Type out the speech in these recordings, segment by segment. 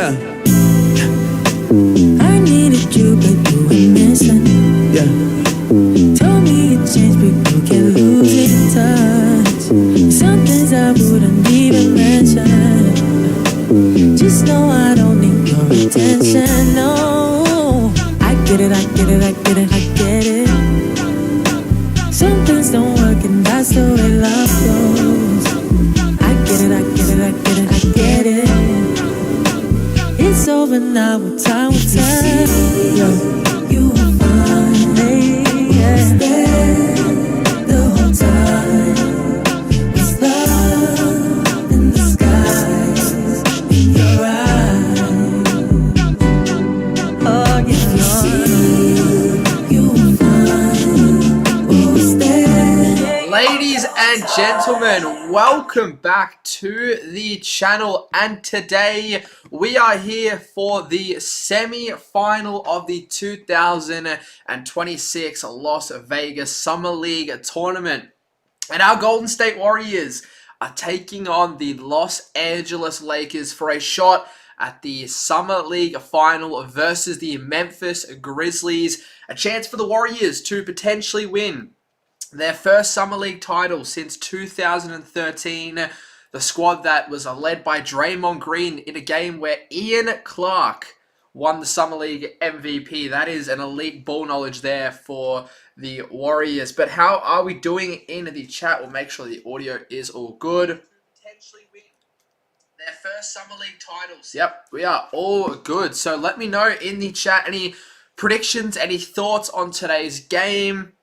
Yeah. I needed you, but you were missing. Yeah. Told me it changed, but you can't lose in touch. Some things I wouldn't even mention. Just know I don't need your attention. No, I get it, I get it, I get it, I get it. Some things don't work, and that's the way love goes. I get it, I get it, I get it, I get it. It's over now, what time will tell. You were fine, yeah. The whole time. It's love in the skies, in your eyes. Oh, yeah. You were fine, oh, stay. Ladies and gentlemen, welcome back to the channel, and today we are here for the semi-final of the 2026 Las Vegas Summer League tournament. And our Golden State Warriors are taking on the Los Angeles Lakers for a shot at the Summer League final versus the Memphis Grizzlies. A chance for the Warriors to potentially win their first Summer League title since 2013. The squad that was led by Draymond Green in a game where Ian Clark won the Summer League MVP. That is an elite ball knowledge there for the Warriors. But how are we doing in the chat? We'll make sure the audio is all good. Potentially win their first Summer League titles. Yep, we are all good. So let me know in the chat any predictions, any thoughts on today's game.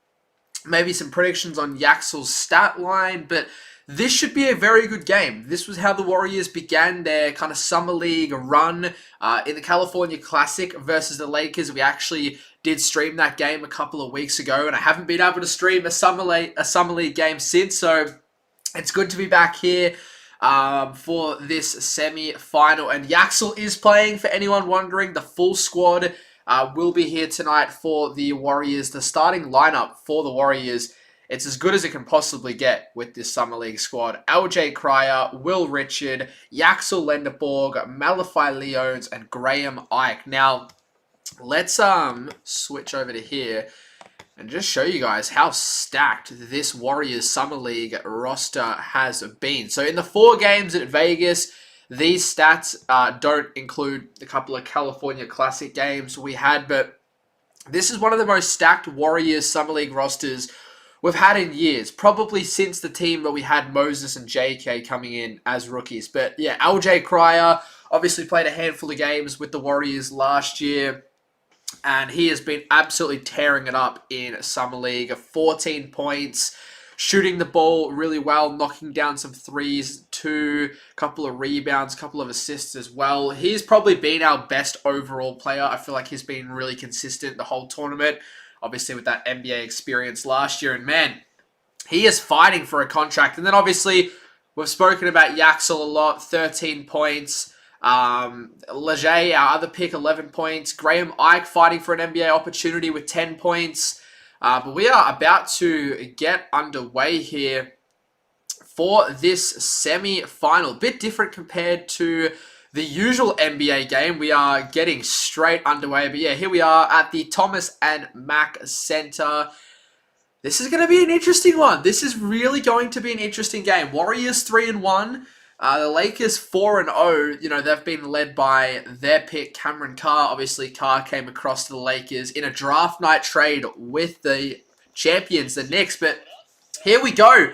Maybe some predictions on Yaxel's stat line, but this should be a very good game. This was how the Warriors began their kind of Summer League run in the California Classic versus the Lakers. We actually did stream that game a couple of weeks ago, and I haven't been able to stream a Summer League game since, so it's good to be back here for this semi-final. And Yaxel is playing, for anyone wondering. The full squad will be here tonight for the Warriors. The starting lineup for the Warriors, it's as good as it can possibly get with this Summer League squad. LJ Cryer, Will Richard, Yaxel Lenderborg, Malachi Leones, and Graham Ike. Now, let's switch over to here and just show you guys how stacked this Warriors Summer League roster has been. So in the 4 games at Vegas, these stats don't include a couple of California Classic games we had, but this is one of the most stacked Warriors Summer League rosters we've had in years, probably since the team where we had Moses and JK coming in as rookies. But yeah, LJ Cryer obviously played a handful of games with the Warriors last year, and he has been absolutely tearing it up in Summer League. 14 points, shooting the ball really well, knocking down some threes, a couple of rebounds, a couple of assists as well. He's probably been our best overall player. I feel like he's been really consistent the whole tournament, obviously with that NBA experience last year. And man, he is fighting for a contract. And then obviously, we've spoken about Yaxel a lot, 13 points. Leger, our other pick, 11 points. Graham Ike fighting for an NBA opportunity with 10 points. But we are about to get underway here for this semi-final. Bit different compared to the usual NBA game. We are getting straight underway. But yeah, here we are at the Thomas and Mack Center. This is going to be an interesting one. This is really going to be an interesting game. Warriors 3-1. The Lakers 4-0. You know, they've been led by their pick, Cameron Carr. Obviously, Carr came across to the Lakers in a draft night trade with the champions, the Knicks. But here we go,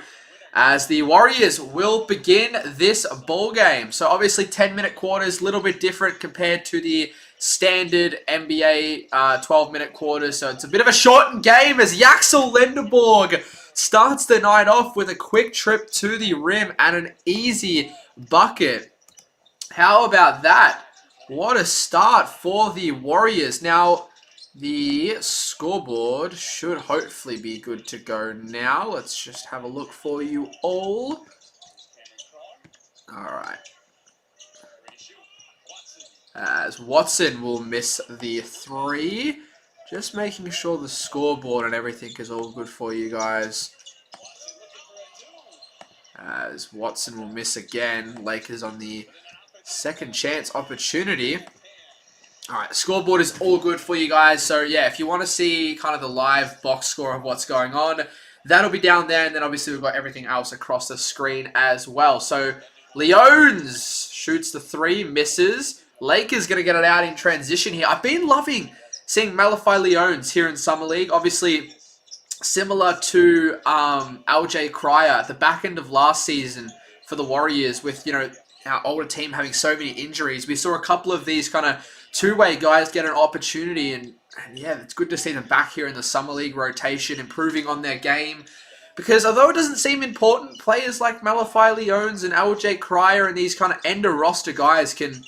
as the Warriors will begin this ball game. So obviously 10-minute quarters, a little bit different compared to the standard NBA 12-minute quarters. So it's a bit of a shortened game as Yaxel Lenderborg starts the night off with a quick trip to the rim and an easy bucket. How about that? What a start for the Warriors. Now, the scoreboard should hopefully be good to go now. Let's just have a look for you all. All right. As Watson will miss the 3. Just making sure the scoreboard and everything is all good for you guys. As Watson will miss again. Lakers on the Second chance opportunity. Alright, the scoreboard is all good for you guys. So yeah, if you want to see kind of the live box score of what's going on, that'll be down there. And then obviously we've got everything else across the screen as well. So Leones shoots the 3, misses. Lakers going to get it out in transition here. I've been loving seeing Malachi Leones here in Summer League. Obviously, similar to LJ Cryer at the back end of last season for the Warriors with, you know, our older team having so many injuries. We saw a couple of these kind of two-way guys get an opportunity. And yeah, it's good to see them back here in the Summer League rotation, improving on their game. Because although it doesn't seem important, players like Malachi Leones and LJ Cryer and these kind of end-of-roster guys can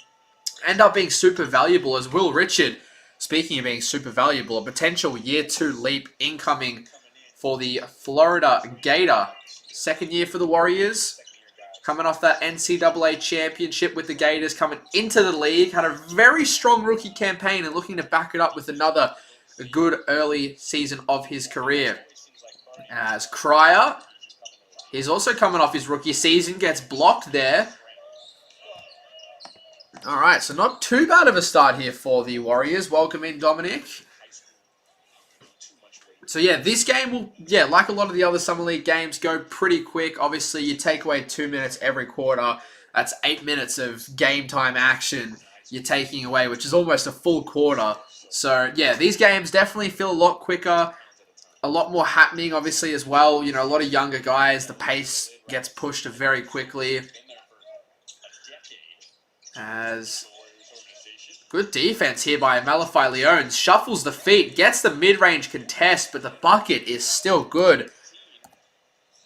end up being super valuable, as Will Richard, speaking of being super valuable, a potential year 2 leap incoming for the Florida Gator. Second year for the Warriors, coming off that NCAA championship with the Gators, coming into the league, had a very strong rookie campaign and looking to back it up with another good early season of his career. As Cryer, he's also coming off his rookie season, gets blocked there. Alright, so not too bad of a start here for the Warriors. Welcome in, Dominic. So yeah, this game will, yeah, like a lot of the other Summer League games, go pretty quick. Obviously, you take away 2 minutes every quarter. That's 8 minutes of game time action you're taking away, which is almost a full quarter. So yeah, these games definitely feel a lot quicker. A lot more happening, obviously, as well. You know, a lot of younger guys. The pace gets pushed very quickly. As good defense here by Malachi Leones. Shuffles the feet, gets the mid-range contest, but the bucket is still good.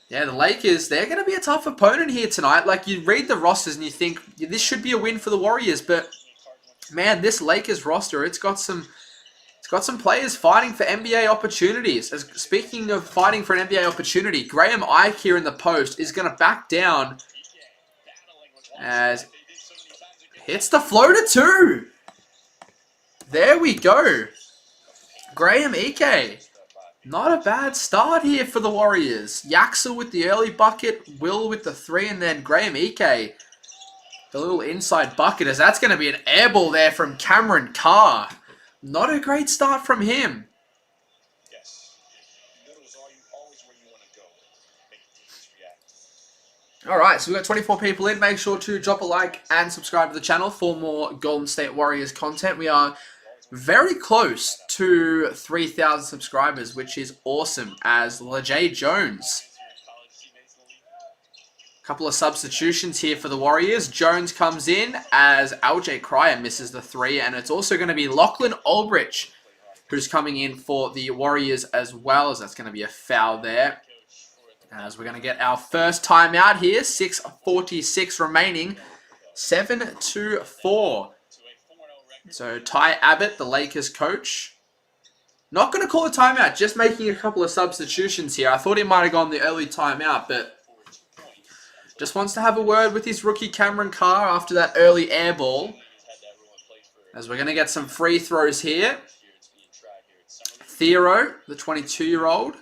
Yeah, the Lakers, they're going to be a tough opponent here tonight. Like, you read the rosters and you think, this should be a win for the Warriors. But, man, this Lakers roster, it's got some players fighting for NBA opportunities. As speaking of fighting for an NBA opportunity, Graham Ike here in the post is going to back down as hits the floater too. There we go. Graham Ike. Not a bad start here for the Warriors. Yaxel with the early bucket, Will with the 3, and then Graham Ike. The little inside bucket, as that's going to be an air ball there from Cameron Carr. Not a great start from him. Alright, so we've got 24 people in. Make sure to drop a like and subscribe to the channel for more Golden State Warriors content. We are very close to 3,000 subscribers, which is awesome, as Lejay Jones. Couple of substitutions here for the Warriors. Jones comes in as LJ Cryer misses the 3, and it's also going to be Lachlan Ulbrich who's coming in for the Warriors as well, as that's going to be a foul there. As we're going to get our first timeout here, 6:46 remaining, 7-4. So Ty Abbott, the Lakers coach, not going to call a timeout, just making a couple of substitutions here. I thought he might have gone the early timeout, but just wants to have a word with his rookie Cameron Carr after that early air ball. As we're going to get some free throws here. Theo, the 22-year-old,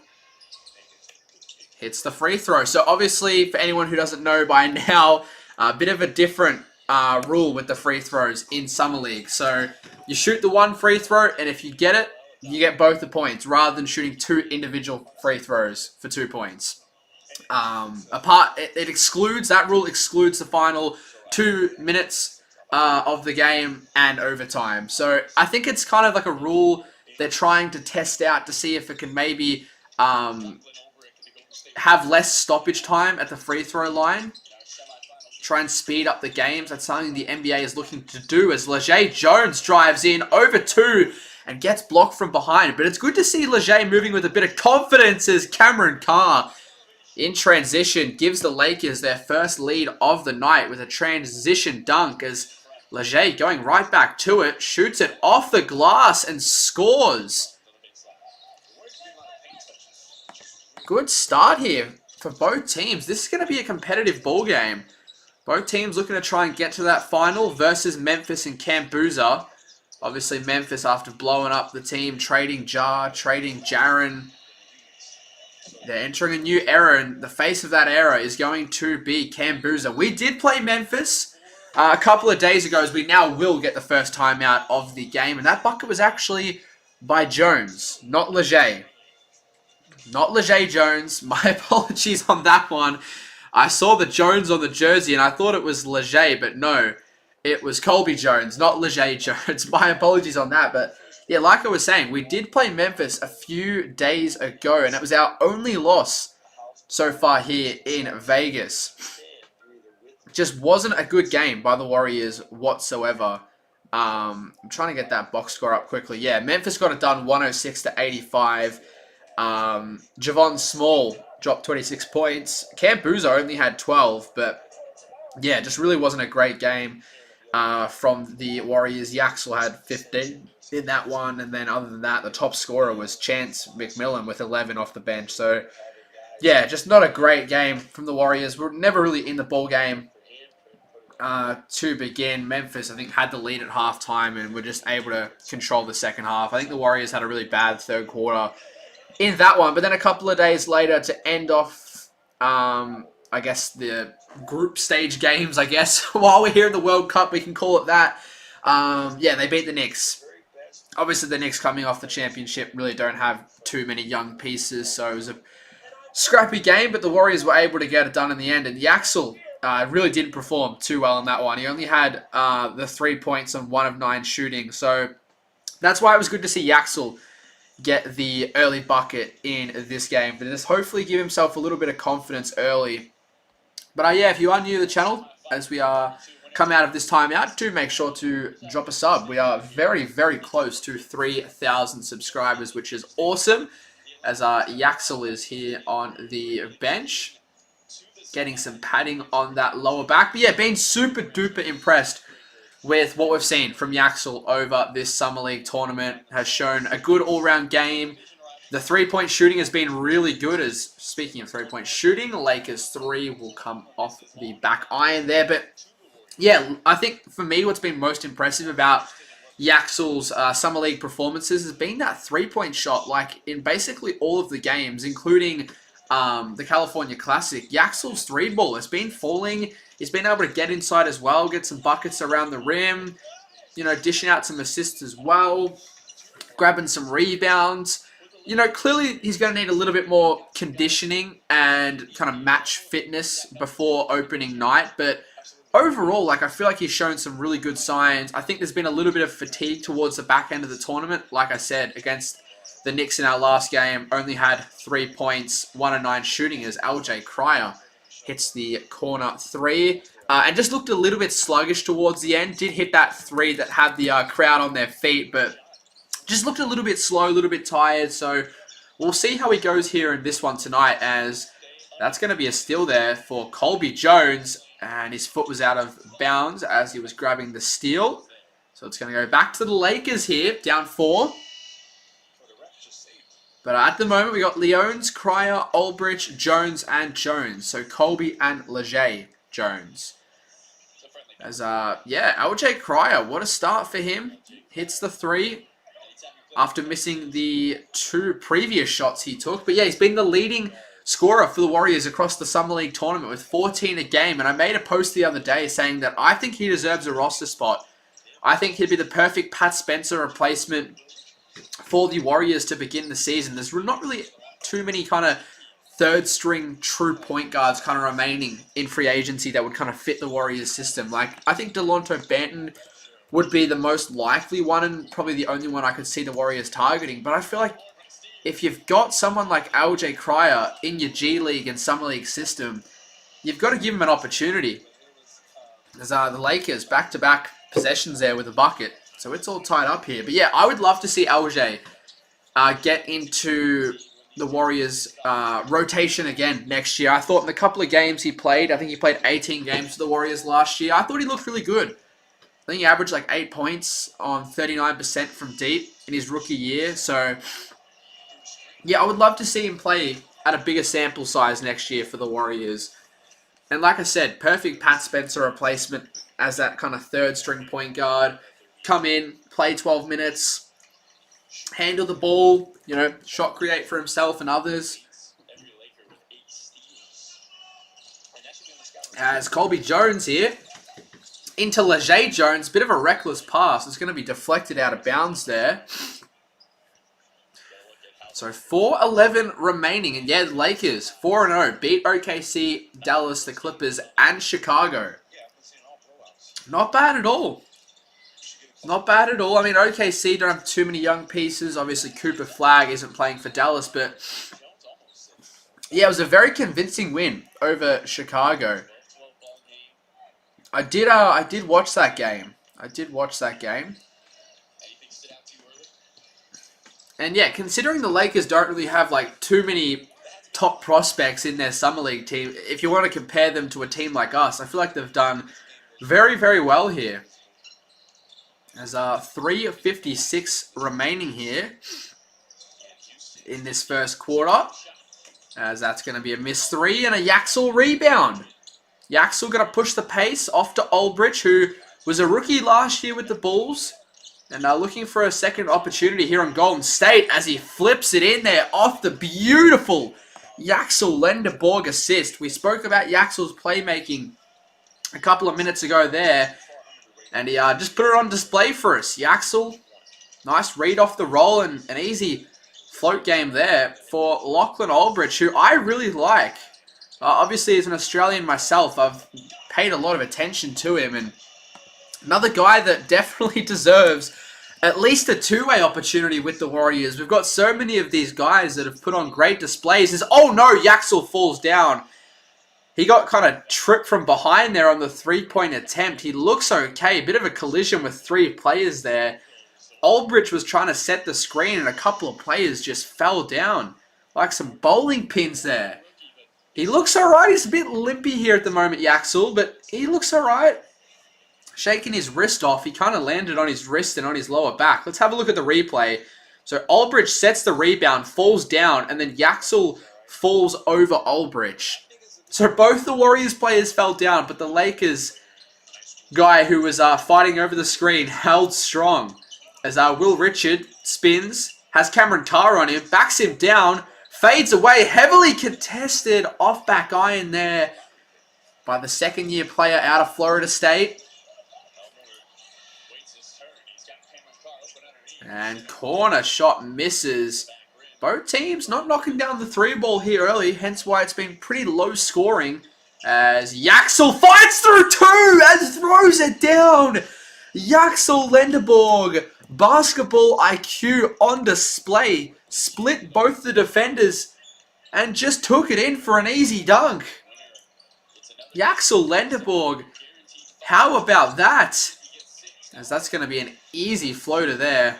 hits the free throw. So obviously, for anyone who doesn't know by now, a bit of a different rule with the free throws in Summer League. So you shoot the one free throw, and if you get it, you get both the points, rather than shooting 2 individual free throws for 2 points. That rule excludes the final 2 minutes of the game and overtime. So I think it's kind of like a rule they're trying to test out to see if it can maybe have less stoppage time at the free throw line. Try and speed up the games. That's something the NBA is looking to do, as Lejay Jones drives in over 2 and gets blocked from behind. But it's good to see Lejay moving with a bit of confidence, as Cameron Carr in transition gives the Lakers their first lead of the night with a transition dunk, as Lejay going right back to it, shoots it off the glass and scores. Good start here for both teams. This is going to be a competitive ball game. Both teams looking to try and get to that final versus Memphis and Camp Boozer. Obviously Memphis, after blowing up the team, trading Jar, trading Jaren, they're entering a new era, and the face of that era is going to be Cam Boozer. We did play Memphis A couple of days ago, as we now will get the first timeout of the game, and that bucket was actually by Jones, not Leger. Not Leger Jones. My apologies on that one. I saw the Jones on the jersey and I thought it was Leger, but no, it was Colby Jones, not Leger Jones. My apologies on that, but yeah, like I was saying, we did play Memphis a few days ago, and it was our only loss so far here in Vegas. Just wasn't a good game by the Warriors whatsoever. I'm trying to get that box score up quickly. Yeah, Memphis got it done 106-85. Javon Small dropped 26 points. Cam Boozer only had 12, but yeah, just really wasn't a great game from the Warriors. Yaxel had 15 in that one, and then other than that, the top scorer was Chance McMillan with 11 off the bench. So yeah, just not a great game from the Warriors. We're never really in the ball game to begin. Memphis, I think, had the lead at halftime and were just able to control the second half. I think the Warriors had a really bad third quarter in that one, but then a couple of days later to end off, I guess, the group stage games, I guess. While we're here in the World Cup, we can call it that. Yeah, they beat the Knicks. Obviously, the Knicks coming off the championship really don't have too many young pieces, so it was a scrappy game, but the Warriors were able to get it done in the end, and Yaxel really didn't perform too well in that one. He only had the 3 points on 1 of 9 shooting, so that's why it was good to see Yaxel get the early bucket in this game, but just hopefully give himself a little bit of confidence early. But yeah, if you are new to the channel, as we are come out of this timeout, do make sure to drop a sub. We are very, very close to 3,000 subscribers, which is awesome, as Yaxel is here on the bench, getting some padding on that lower back. But yeah, being super duper impressed with what we've seen from Yaxel over this Summer League tournament. Has shown a good all-round game. The three-point shooting has been really good. As speaking of three-point shooting, Lakers 3 will come off the back iron there. But yeah, I think for me what's been most impressive about Yaxel's Summer League performances has been that three-point shot. Like in basically all of the games, including the California Classic, Yaxel's three ball has been falling. He's been able to get inside as well, get some buckets around the rim, you know, dishing out some assists as well, grabbing some rebounds. You know, clearly he's going to need a little bit more conditioning and kind of match fitness before opening night. But overall, like, I feel like he's shown some really good signs. I think there's been a little bit of fatigue towards the back end of the tournament. Like I said, against the Knicks in our last game, only had 3 points, 1 of 9 shooting as LJ Cryer hits the corner 3. And just looked a little bit sluggish towards the end. Did hit that 3 that had the crowd on their feet, but just looked a little bit slow, a little bit tired. So we'll see how he goes here in this one tonight, as that's going to be a steal there for Colby Jones. And his foot was out of bounds as he was grabbing the steal. So it's going to go back to the Lakers here, down 4. But at the moment, we got Leones, Cryer, Ulbrich, Jones, and Jones. So Colby and Leger Jones. As, yeah, LJ Cryer, what a start for him. Hits the 3 after missing the 2 previous shots he took. But yeah, he's been the leading scorer for the Warriors across the Summer League tournament with 14 a game. And I made a post the other day saying that I think he deserves a roster spot. I think he'd be the perfect Pat Spencer replacement for the Warriors to begin the season. There's not really too many kind of third string true point guards kind of remaining in free agency that would kind of fit the Warriors system. Like, I think Delonte Banton would be the most likely one and probably the only one I could see the Warriors targeting. But I feel like if you've got someone like LJ Cryer in your G League and Summer League system, you've got to give him an opportunity. There's the Lakers back-to-back possessions there with a bucket. So it's all tied up here. But yeah, I would love to see LJ get into the Warriors rotation again next year. I thought in the couple of games he played, I think he played 18 games for the Warriors last year. I thought he looked really good. I think he averaged like 8 points on 39% from deep in his rookie year. So yeah, I would love to see him play at a bigger sample size next year for the Warriors. And like I said, perfect Pat Spencer replacement as that kind of third string point guard. Come in, play 12 minutes, handle the ball, you know, shot create for himself and others. As Colby Jones here into Leger Jones. Bit of a reckless pass. It's going to be deflected out of bounds there. So 4:11 remaining. And yeah, the Lakers 4-0. Beat OKC, Dallas, the Clippers, and Chicago. Not bad at all. Not bad at all. I mean, OKC don't have too many young pieces. Obviously, Cooper Flagg isn't playing for Dallas, but yeah, it was a very convincing win over Chicago. I did watch that game. And yeah, considering the Lakers don't really have like too many top prospects in their summer league team, if you want to compare them to a team like us, I feel like they've done very, very well here. There's 3:56 remaining here in this first quarter. As that's going to be a missed three and a Yaxel rebound. Yaxel going to push the pace off to Aldridge, who was a rookie last year with the Bulls. And looking for a second opportunity here on Golden State as he flips it in there off the beautiful Yaxel Lendeborg assist. We spoke about Yaxel's playmaking a couple of minutes ago there. And he just put it on display for us. Yaxel, nice read off the roll and an easy float game there for Lachlan Aldridge, who I really like. Obviously, as an Australian myself, I've paid a lot of attention to him. And another guy that definitely deserves at least a two-way opportunity with the Warriors. We've got so many of these guys that have put on great displays. Oh no, Yaxel falls down. He got kind of tripped from behind there on the three-point attempt. He looks okay. A bit of a collision with three players there. Aldridge was trying to set the screen and a couple of players just fell down. Like some bowling pins there. He looks alright. He's a bit limpy here at the moment, Yaxel, but he looks alright. Shaking his wrist off. He kind of landed on his wrist and on his lower back. Let's have a look at the replay. So Aldridge sets the rebound, falls down, and then Yaxel falls over Aldridge. So both the Warriors players fell down, but the Lakers guy who was fighting over the screen held strong. As Will Richard spins, has Cameron Carr on him, backs him down, fades away, heavily contested off back iron there by the second-year player out of Florida State. And corner shot misses. Both teams not knocking down the three ball here early, hence why it's been pretty low scoring. As Yaxel fights through two and throws it down. Yaxel Lendeborg, basketball IQ on display. Split both the defenders and just took it in for an easy dunk. Yaxel Lendeborg, how about that? As that's going to be an easy floater there.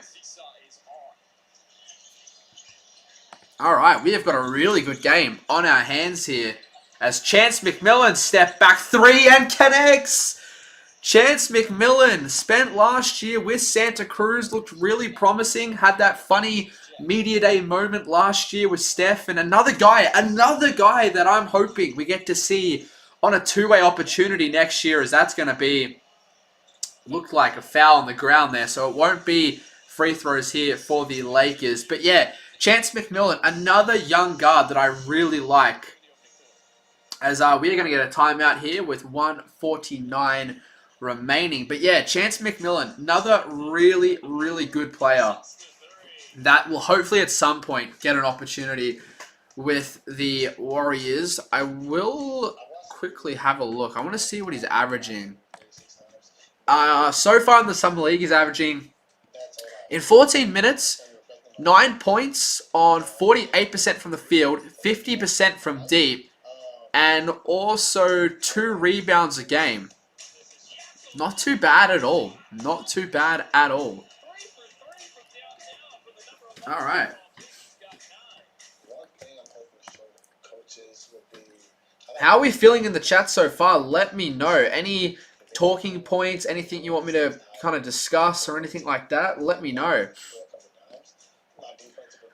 Alright, we have got a really good game on our hands here. As Chance McMillan step back three and connects. Chance McMillan spent last year with Santa Cruz, looked really promising, had that funny media day moment last year with Steph, and another guy that I'm hoping we get to see on a two-way opportunity next year, as that's going to be, looked like a foul on the ground there, so it won't be free throws here for the Lakers. But yeah, Chance McMillan, another young guard that I really like. As we're going to get a timeout here with 1:49 remaining. But yeah, Chance McMillan, another really, really good player that will hopefully at some point get an opportunity with the Warriors. I will quickly have a look. I want to see what he's averaging. So far in the Summer League, he's averaging, in 14 minutes, 9 points on 48% from the field, 50% from deep, and also 2 rebounds a game. Not too bad at all. Not too bad at all. All right. How are we feeling in the chat so far? Let me know. Any talking points, anything you want me to kind of discuss or anything like that, let me know.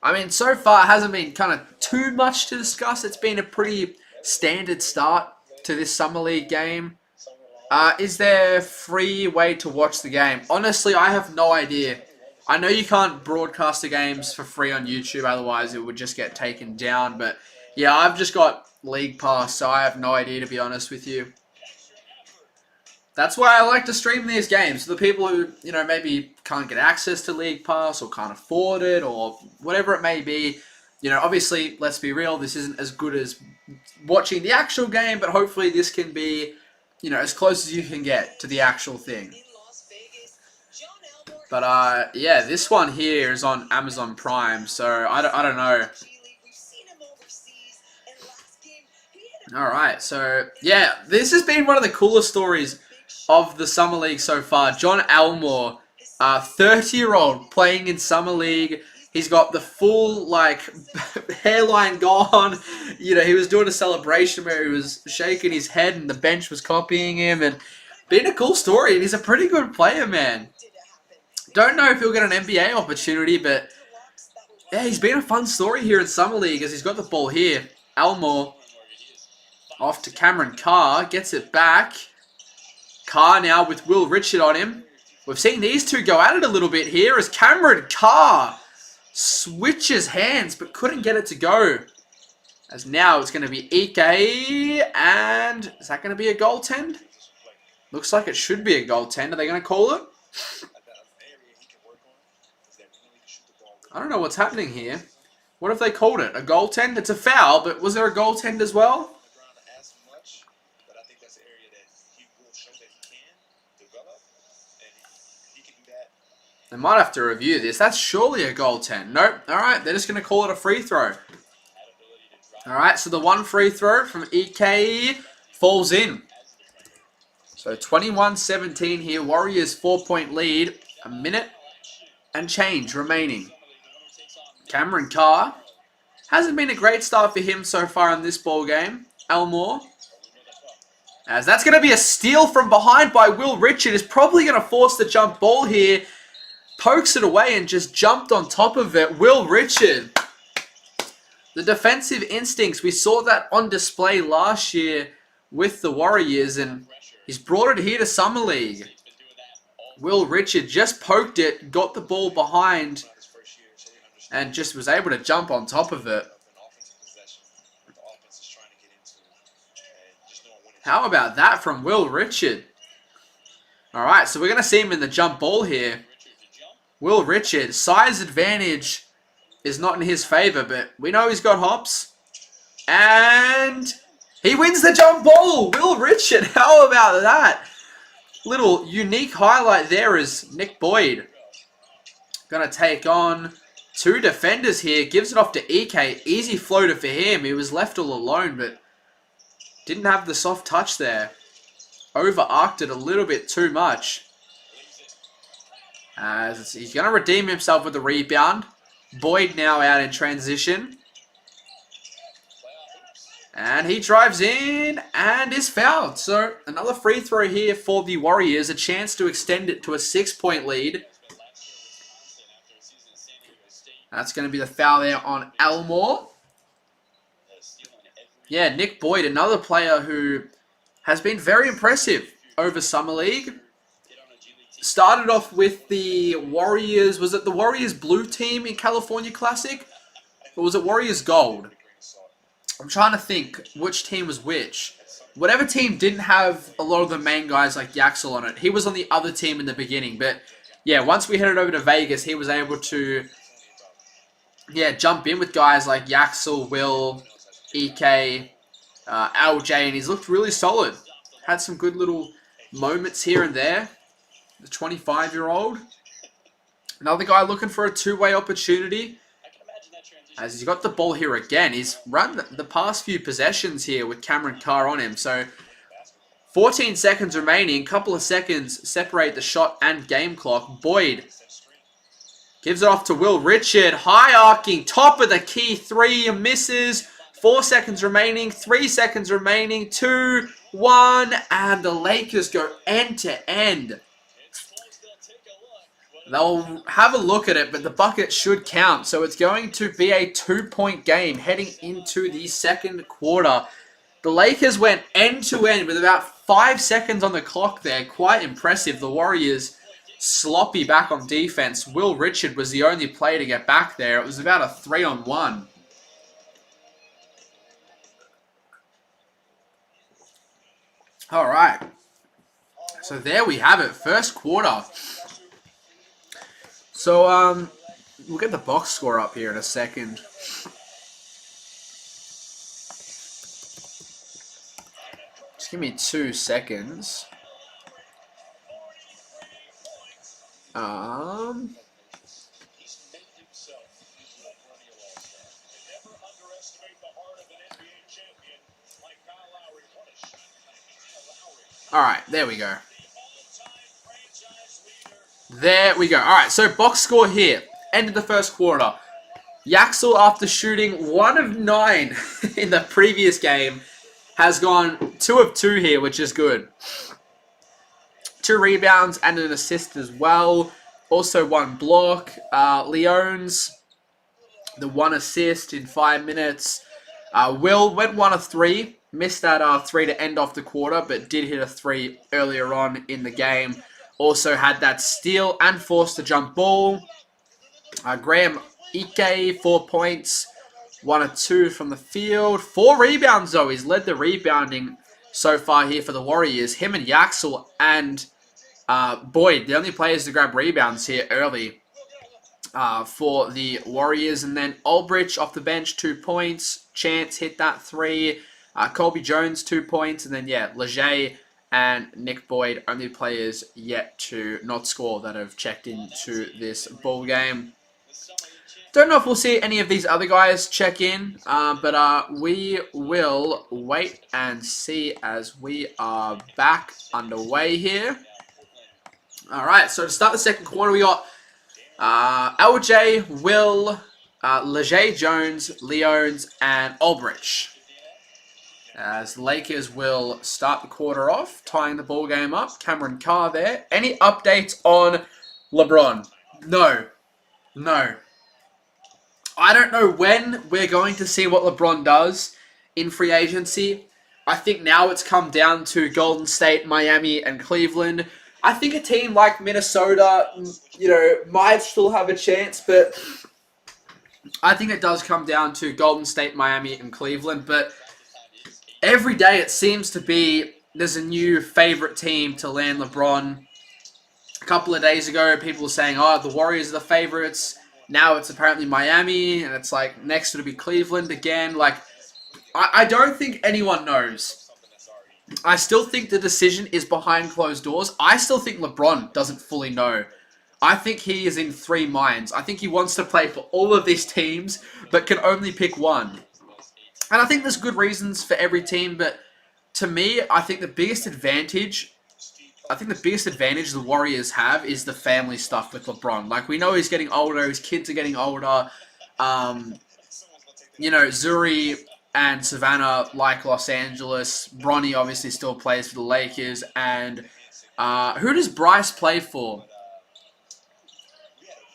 I mean, so far it hasn't been kind of too much to discuss. It's been a pretty standard start to this Summer League game. Is there a free way to watch the game? Honestly, I have no idea. I know you can't broadcast the games for free on YouTube, otherwise it would just get taken down. But yeah, I've just got League Pass, so I have no idea, to be honest with you. That's why I like to stream these games. For the people who, maybe can't get access to League Pass or can't afford it or whatever it may be. Obviously, let's be real, this isn't as good as watching the actual game, but hopefully this can be, as close as you can get to the actual thing. But, yeah, this one here is on Amazon Prime, so I don't know. Alright, so, yeah, this has been one of the coolest stories of the Summer League so far. John Elmore, 30-year-old playing in Summer League. He's got the full, hairline gone. He was doing a celebration where he was shaking his head and the bench was copying him. And been a cool story. And he's a pretty good player, man. Don't know if he'll get an NBA opportunity, but yeah, he's been a fun story here in Summer League as he's got the ball here. Elmore off to Cameron Carr, gets it back. Carr now with Will Richard on him. We've seen these two go at it a little bit here as Cameron Carr switches hands but couldn't get it to go. As now it's going to be Ike, and is that going to be a goaltend? Looks like it should be a goaltend. Are they going to call it? I don't know what's happening here. What have they called it? A goaltend? It's a foul, but was there a goaltend as well? They might have to review this. That's surely a goaltend. Nope. Alright, they're just going to call it a free throw. Alright, so the one free throw from EK falls in. So 21-17 here. Warriors 4-point lead. A minute and change remaining. Cameron Carr. Hasn't been a great start for him so far in this ball game. Elmore. As that's going to be a steal from behind by Will Richard. Is probably going to force the jump ball here. Pokes it away and just jumped on top of it. Will Richard. The defensive instincts, we saw that on display last year with the Warriors, and he's brought it here to Summer League. Will Richard just poked it, got the ball behind, and just was able to jump on top of it. How about that from Will Richard? Alright, so we're going to see him in the jump ball here. Will Richard, size advantage is not in his favor, but we know he's got hops. And he wins the jump ball. Will Richard, how about that? Little unique highlight there is Nick Boyd. Going to take on two defenders here. Gives it off to EK. Easy floater for him. He was left all alone, but didn't have the soft touch there. Over-arced it a little bit too much. As he's going to redeem himself with the rebound. Boyd now out in transition. And he drives in and is fouled. So another free throw here for the Warriors. A chance to extend it to a 6-point lead. That's going to be the foul there on Elmore. Yeah, Nick Boyd, another player who has been very impressive over Summer League. Started off with the Warriors. Was it the Warriors Blue team in California Classic? Or was it Warriors Gold? I'm trying to think which team was which. Whatever team didn't have a lot of the main guys like Yaxel on it. He was on the other team in the beginning. But yeah, once we headed over to Vegas, he was able to jump in with guys like Yaxel, Will, EK, LJ. And he's looked really solid. Had some good little moments here and there. The 25-year-old. Another guy looking for a two-way opportunity. As he's got the ball here again. He's run the past few possessions here with Cameron Carr on him. So 14 seconds remaining. Couple of seconds separate the shot and game clock. Boyd gives it off to Will Richard. High arcing. Top of the key. 3 misses. 4 seconds remaining. 3 seconds remaining. 2, 1. And the Lakers go end to end. They'll have a look at it, but the bucket should count. So it's going to be a 2-point game heading into the second quarter. The Lakers went end to end with about 5 seconds on the clock there. Quite impressive. The Warriors sloppy back on defense. Will Richard was the only player to get back there. It was about a 3-on-1. All right. So there we have it, first quarter. So we'll get the box score up here in a second. Just give me 2 seconds. Alright, there we go. There we go. Alright, so box score here. End of the first quarter. Yaxel, after shooting 1 of 9 in the previous game, has gone 2 of 2 here, which is good. 2 rebounds and an assist as well. Also 1 block. Leones, the 1 assist in 5 minutes. Will went 1 of 3. Missed that 3 to end off the quarter, but did hit a 3 earlier on in the game. Also had that steal and forced the jump ball. Graham Ike, 4 points. 1 of 2 from the field. 4 rebounds though. He's led the rebounding so far here for the Warriors. Him and Yaxel and Boyd, the only players to grab rebounds here early for the Warriors. And then Ulbrich off the bench, 2 points. Chance hit that 3. Colby Jones, 2 points. And then, yeah, Leger and Nick Boyd, only players yet to not score that have checked into this ball game. Don't know if we'll see any of these other guys check in, but we will wait and see as we are back underway here. All right, so to start the second quarter, we got LJ, Will, Leger Jones, Leones, and Ulbrich. As the Lakers will start the quarter off, tying the ball game up. Cameron Carr there. Any updates on LeBron? No. I don't know when we're going to see what LeBron does in free agency. I think now it's come down to Golden State, Miami, and Cleveland. I think a team like Minnesota, might still have a chance, but I think it does come down to Golden State, Miami, and Cleveland. But every day it seems to be there's a new favorite team to land LeBron. A couple of days ago, people were saying, the Warriors are the favorites. Now it's apparently Miami, and it's like next it'll be Cleveland again. Like, I don't think anyone knows. I still think the decision is behind closed doors. I still think LeBron doesn't fully know. I think he is in 3 minds. I think he wants to play for all of these teams, but can only pick one. And I think there's good reasons for every team, but to me, I think the biggest advantage the Warriors have is the family stuff with LeBron. Like, we know he's getting older, his kids are getting older. Zuri and Savannah like Los Angeles. Bronny obviously still plays for the Lakers. And who does Bryce play for?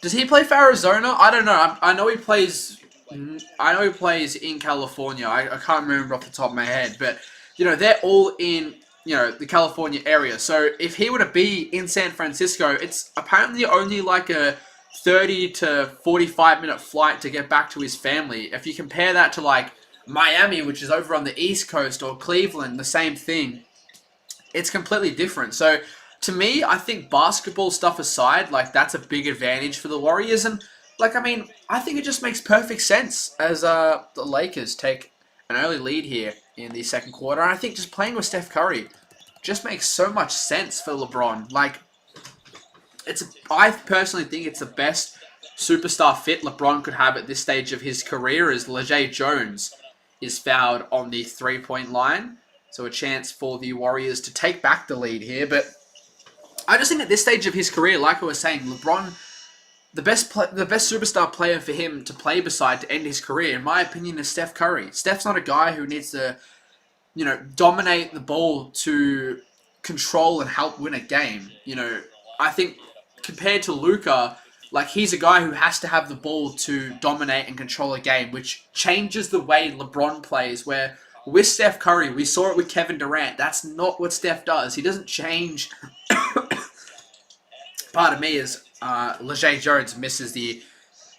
Does he play for Arizona? I don't know. I know he plays in California. I can't remember off the top of my head. But, they're all in the California area. So if he were to be in San Francisco, it's apparently only like a 30 to 45 minute flight to get back to his family. If you compare that to like Miami, which is over on the East Coast, or Cleveland, the same thing, it's completely different. So to me, I think basketball stuff aside, like that's a big advantage for the Warriors. And I think it just makes perfect sense as the Lakers take an early lead here in the second quarter. And I think just playing with Steph Curry just makes so much sense for LeBron. Like, I personally think it's the best superstar fit LeBron could have at this stage of his career, as Leger Jones is fouled on the 3-point line. So a chance for the Warriors to take back the lead here. But I just think at this stage of his career, like I was saying, LeBron, the best superstar player for him to play beside to end his career, in my opinion, is Steph Curry. Steph's not a guy who needs to, dominate the ball to control and help win a game. I think compared to Luka, like, he's a guy who has to have the ball to dominate and control a game, which changes the way LeBron plays, where with Steph Curry, we saw it with Kevin Durant. That's not what Steph does. He doesn't change. Pardon me, as Leger Jones misses the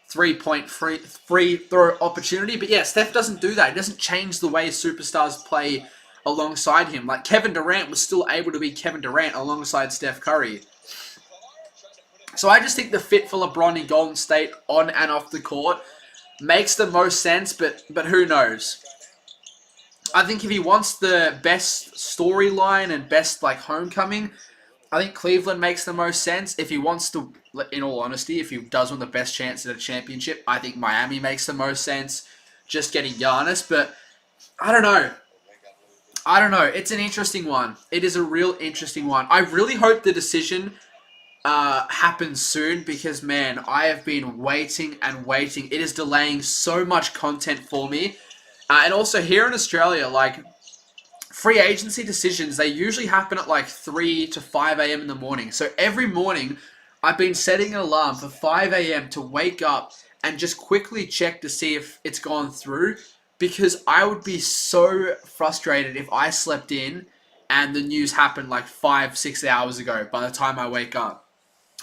3-point free throw opportunity. But yeah, Steph doesn't do that. He doesn't change the way superstars play alongside him. Like Kevin Durant was still able to be Kevin Durant alongside Steph Curry. So I just think the fit for LeBron in Golden State on and off the court makes the most sense, but who knows? I think if he wants the best storyline and best like homecoming, I think Cleveland makes the most sense. If he wants to, in all honesty, if he does want the best chance at a championship, I think Miami makes the most sense. Just getting Giannis, but I don't know. It's an interesting one. It is a real interesting one. I really hope the decision happens soon because, man, I have been waiting and waiting. It is delaying so much content for me. And also here in Australia, like, free agency decisions, they usually happen at like 3 to 5 a.m. in the morning. So every morning, I've been setting an alarm for 5 a.m. to wake up and just quickly check to see if it's gone through. Because I would be so frustrated if I slept in and the news happened like 5-6 hours ago by the time I wake up.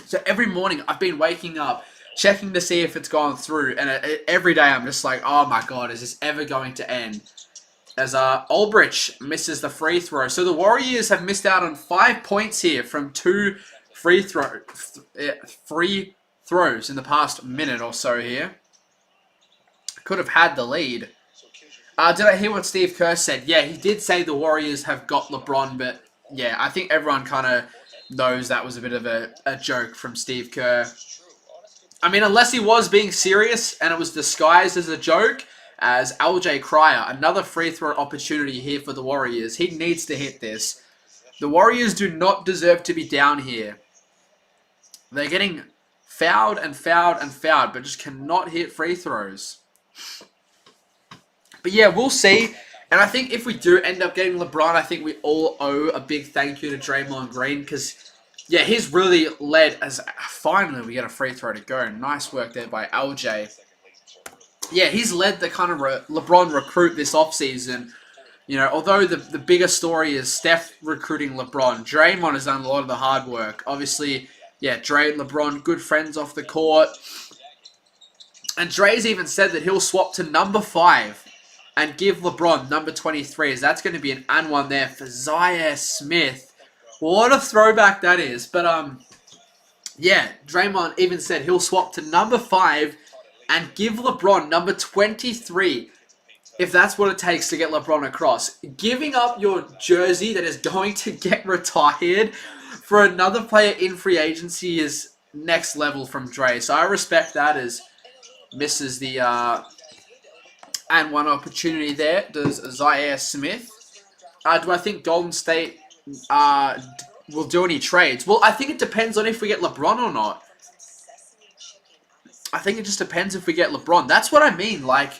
So every morning I've been waking up, checking to see if it's gone through. And every day I'm just like, oh my God, is this ever going to end? As Ulbrich misses the free throw. So the Warriors have missed out on 5 points here from 2 free throws in the past minute or so here. Could have had the lead. Did I hear what Steve Kerr said? Yeah, he did say the Warriors have got LeBron, but yeah, I think everyone kind of knows that was a bit of a joke from Steve Kerr. I mean, unless he was being serious and it was disguised as a joke, as LJ Cryer, another free throw opportunity here for the Warriors. He needs to hit this. The Warriors do not deserve to be down here. They're getting fouled and fouled and fouled, but just cannot hit free throws. But yeah, we'll see. And I think if we do end up getting LeBron, I think we all owe a big thank you to Draymond Green. Because, yeah, he's really led as... Finally, we get a free throw to go. Nice work there by LJ. Yeah, he's led the kind of LeBron recruit this offseason. You know, although the bigger story is Steph recruiting LeBron, Draymond has done a lot of the hard work. Obviously, yeah, Dre and LeBron, good friends off the court. And Dre's even said that he'll swap to number 5 and give LeBron number 23, as that's going to be an and one there for Zaire Smith. What a throwback that is. But, yeah, Draymond even said he'll swap to number 5 and give LeBron number 23 if that's what it takes to get LeBron across. Giving up your jersey that is going to get retired for another player in free agency is next level from Dre. So I respect that as misses the and one opportunity there. Does Zaire Smith. Do I think Golden State will do any trades? Well, I think it depends on if we get LeBron or not. I think it just depends if we get LeBron. That's what I mean. Like,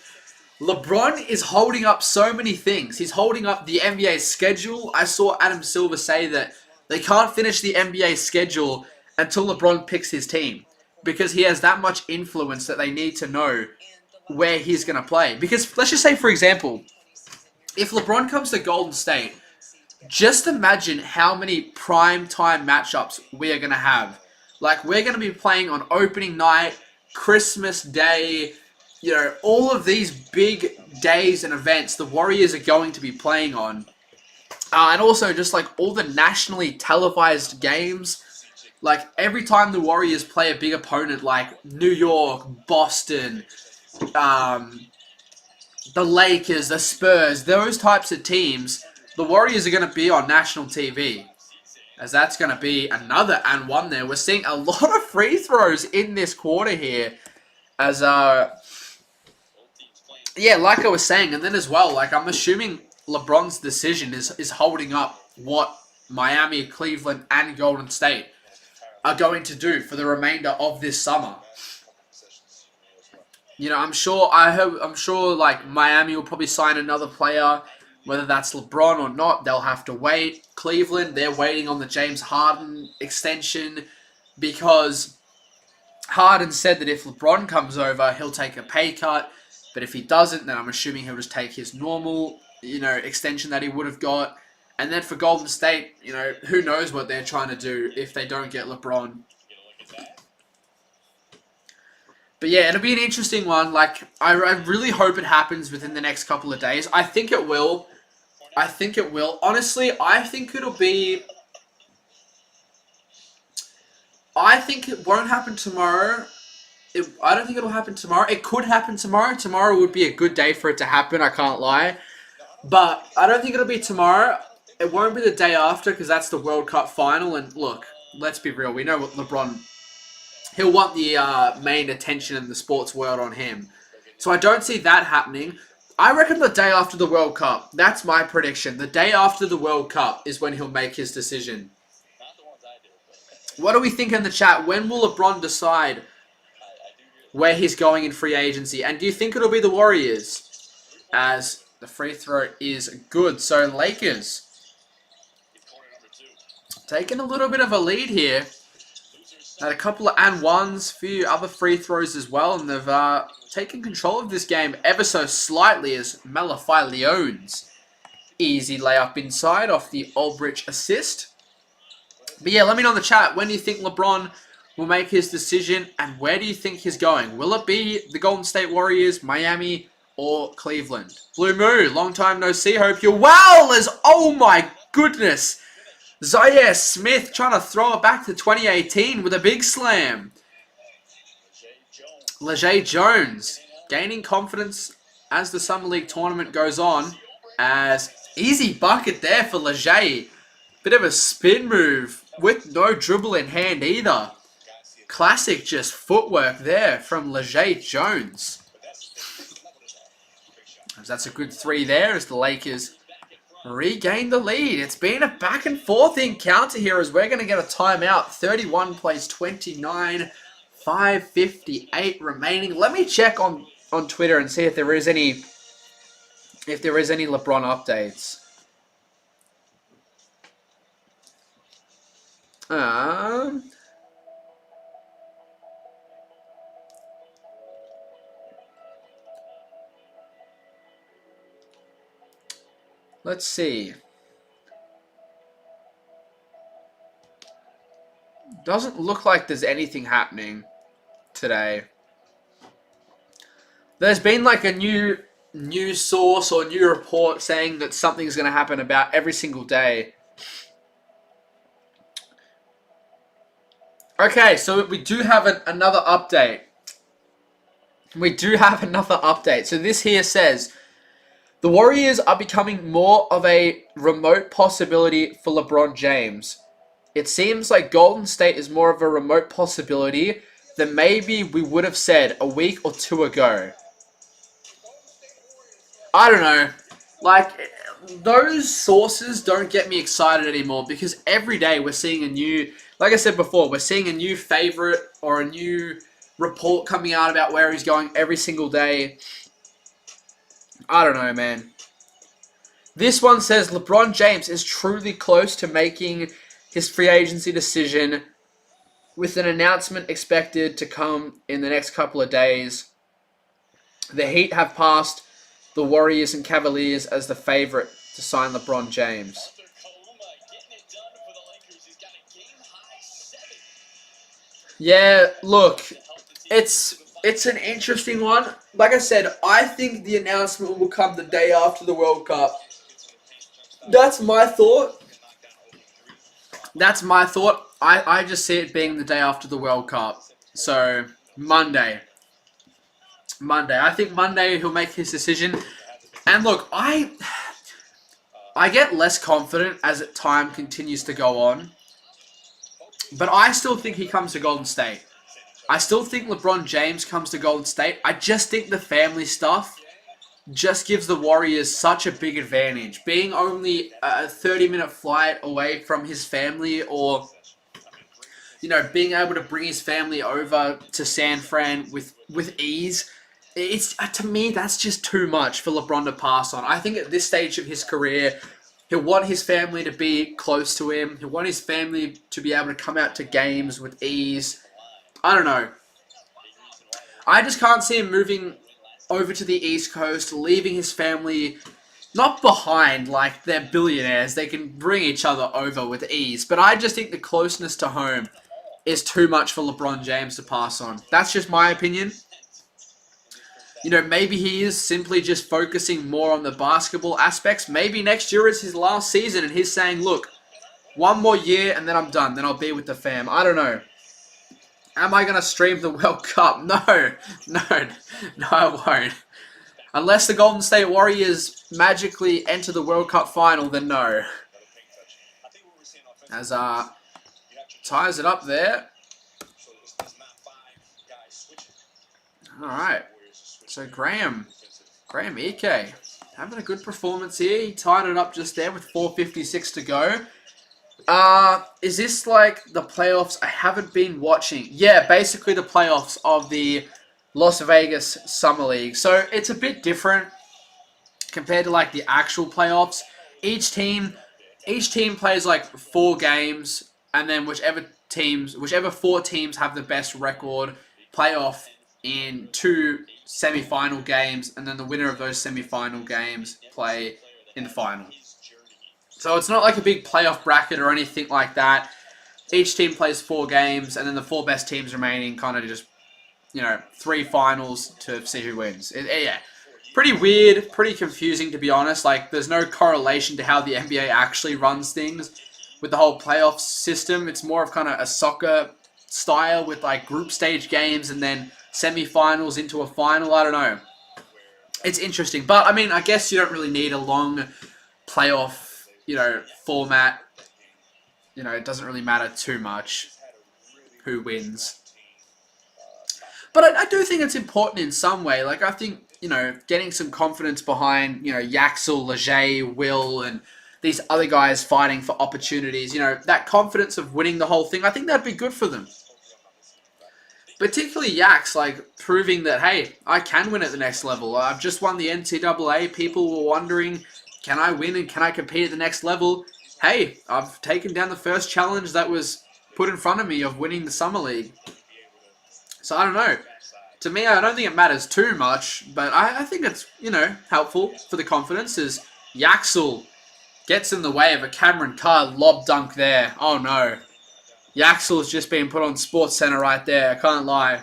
LeBron is holding up so many things. He's holding up the NBA schedule. I saw Adam Silver say that they can't finish the NBA schedule until LeBron picks his team. Because he has that much influence that they need to know where he's going to play. Because, let's just say, for example, if LeBron comes to Golden State, just imagine how many prime time matchups we are going to have. Like, we're going to be playing on opening night, Christmas Day, you know, all of these big days and events the Warriors are going to be playing on. And also just like all the nationally televised games. Like every time the Warriors play a big opponent like New York, Boston, the Lakers, the Spurs, those types of teams, the Warriors are going to be on national TV. As that's going to be another and one there. We're seeing a lot of free throws in this quarter here. As, yeah, like I was saying. And then as well, like I'm assuming LeBron's decision is holding up what Miami, Cleveland, and Golden State are going to do for the remainder of this summer. You know, I'm sure like Miami will probably sign another player. Whether that's LeBron or not, they'll have to wait. Cleveland, they're waiting on the James Harden extension because Harden said that if LeBron comes over, he'll take a pay cut. But if he doesn't, then I'm assuming he'll just take his normal, you know, extension that he would have got. And then for Golden State, you know, who knows what they're trying to do if they don't get LeBron. But yeah, it'll be an interesting one. Like, I really hope it happens within the next couple of days. I think it will. I think it will. Honestly, I think it'll be... I think it won't happen tomorrow. I don't think it'll happen tomorrow. It could happen tomorrow. Tomorrow would be a good day for it to happen, I can't lie. But I don't think it'll be tomorrow. It won't be the day after because that's the World Cup final. And look, let's be real. We know what LeBron... He'll want the main attention in the sports world on him. So I don't see that happening. I reckon the day after the World Cup. That's my prediction. The day after the World Cup is when he'll make his decision. What do we think in the chat? When will LeBron decide where he's going in free agency? And do you think it'll be the Warriors? As the free throw is good. So Lakers taking a little bit of a lead here. Had a couple of and ones, few other free throws as well. And they've taken control of this game ever so slightly as Malachi Leones. Easy layup inside off the Aldrich assist. But yeah, let me know in the chat, when do you think LeBron will make his decision and where do you think he's going? Will it be the Golden State Warriors, Miami, or Cleveland? Blue Moo, long time no see. Hope you're well as, oh my goodness. Zaire Smith trying to throw it back to 2018 with a big slam. Leger Jones gaining confidence as the Summer League tournament goes on. As easy bucket there for Leger. Bit of a spin move with no dribble in hand either. Classic just footwork there from Leger Jones. That's a good three there as the Lakers regain the lead. It's been a back and forth encounter here as we're going to get a timeout. 31 plays 29, 5:58 remaining. Let me check on Twitter and see if there is any LeBron updates. Let's see. Doesn't look like there's anything happening today. There's been like a new news source or new report saying that something's going to happen about every single day. Okay, so we do have another update. So this here says, the Warriors are becoming more of a remote possibility for LeBron James. It seems like Golden State is more of a remote possibility than maybe we would have said a week or two ago. I don't know. Like, those sources don't get me excited anymore because every day we're seeing a new... Like I said before, we're seeing a new favorite or a new report coming out about where he's going every single day. I don't know, man. This one says LeBron James is truly close to making his free agency decision with an announcement expected to come in the next couple of days. The Heat have passed the Warriors and Cavaliers as the favorite to sign LeBron James. Yeah, look, it's an interesting one. Like I said, I think the announcement will come the day after the World Cup. That's my thought. I just see it being the day after the World Cup. So, Monday. I think Monday he'll make his decision. And look, I get less confident as time continues to go on. But I still think he comes to Golden State. I still think LeBron James comes to Golden State. I just think the family stuff just gives the Warriors such a big advantage. Being only a 30-minute flight away from his family, or, you know, being able to bring his family over to San Fran with ease, it's to me, that's just too much for LeBron to pass on. I think at this stage of his career, he'll want his family to be close to him. He'll want his family to be able to come out to games with ease. I don't know. I just can't see him moving over to the East Coast, leaving his family not behind, like they're billionaires. They can bring each other over with ease. But I just think the closeness to home is too much for LeBron James to pass on. That's just my opinion. you know, maybe he is simply just focusing more on the basketball aspects. Maybe next year is his last season and he's saying, look, one more year and then I'm done. Then I'll be with the fam. I don't know. Am I going to stream the World Cup? No, I won't. Unless the Golden State Warriors magically enter the World Cup final, then no. As ties it up there. Alright. So Graham Ike having a good performance here. He tied it up just there with 4:56 to go. Is this like the playoffs I haven't been watching? Yeah, basically the playoffs of the Las Vegas Summer League. So it's a bit different compared to like the actual playoffs. Each team plays like 4 games, and then whichever 4 teams have the best record play off in 2 semi-final games, and then the winner of those semi-final games play in the final. So it's not like a big playoff bracket or anything like that. Each team plays 4 games, and then the 4 best teams remaining kind of just, you know, 3 finals to see who wins. Yeah, pretty weird, pretty confusing to be honest. Like, there's no correlation to how the NBA actually runs things with the whole playoff system. It's more of kind of a soccer style with like group stage games and then semi-finals into a final. I don't know. It's interesting, but I mean, I guess you don't really need a long playoff, you know, format. You know, it doesn't really matter too much who wins. But I do think it's important in some way. Like, I think, you know, getting some confidence behind, you know, Yaxel, Leger, Will, and these other guys fighting for opportunities, you know, that confidence of winning the whole thing, I think that'd be good for them. Particularly Yax, like, proving that, hey, I can win at the next level. I've just won the NCAA. People were wondering, can I win and can I compete at the next level? Hey, I've taken down the first challenge that was put in front of me of winning the Summer League. So I don't know. To me, I don't think it matters too much, but I think it's, you know, helpful for the confidence as Yaxel gets in the way of a Cameron Carr lob dunk there. Oh no. Yaxel's just been put on Sports Center right there. I can't lie.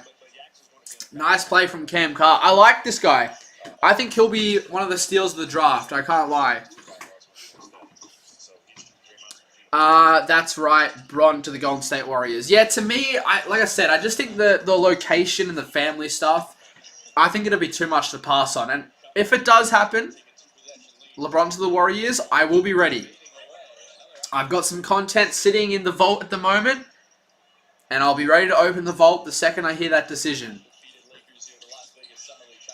Nice play from Cam Carr. I like this guy. I think he'll be one of the steals of the draft. I can't lie. That's right. Bron to the Golden State Warriors. Yeah, to me, like I said, I just think the location and the family stuff, I think it'll be too much to pass on. And if it does happen, LeBron to the Warriors, I will be ready. I've got some content sitting in the vault at the moment, and I'll be ready to open the vault the second I hear that decision.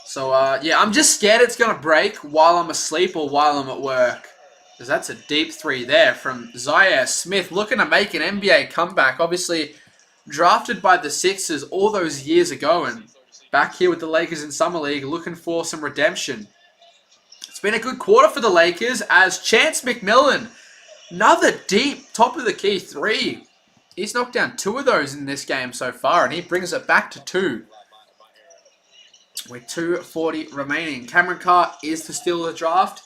So, yeah, I'm just scared it's going to break while I'm asleep or while I'm at work. Because that's a deep 3 there from Zaire Smith, looking to make an NBA comeback. Obviously, drafted by the Sixers all those years ago, and back here with the Lakers in Summer League, looking for some redemption. It's been a good quarter for the Lakers as Chance McMillan, another deep, top of the key 3. He's knocked down 2 of those in this game so far, and he brings it back to 2. With 2:40 remaining. Cameron Carr is the steal of the draft.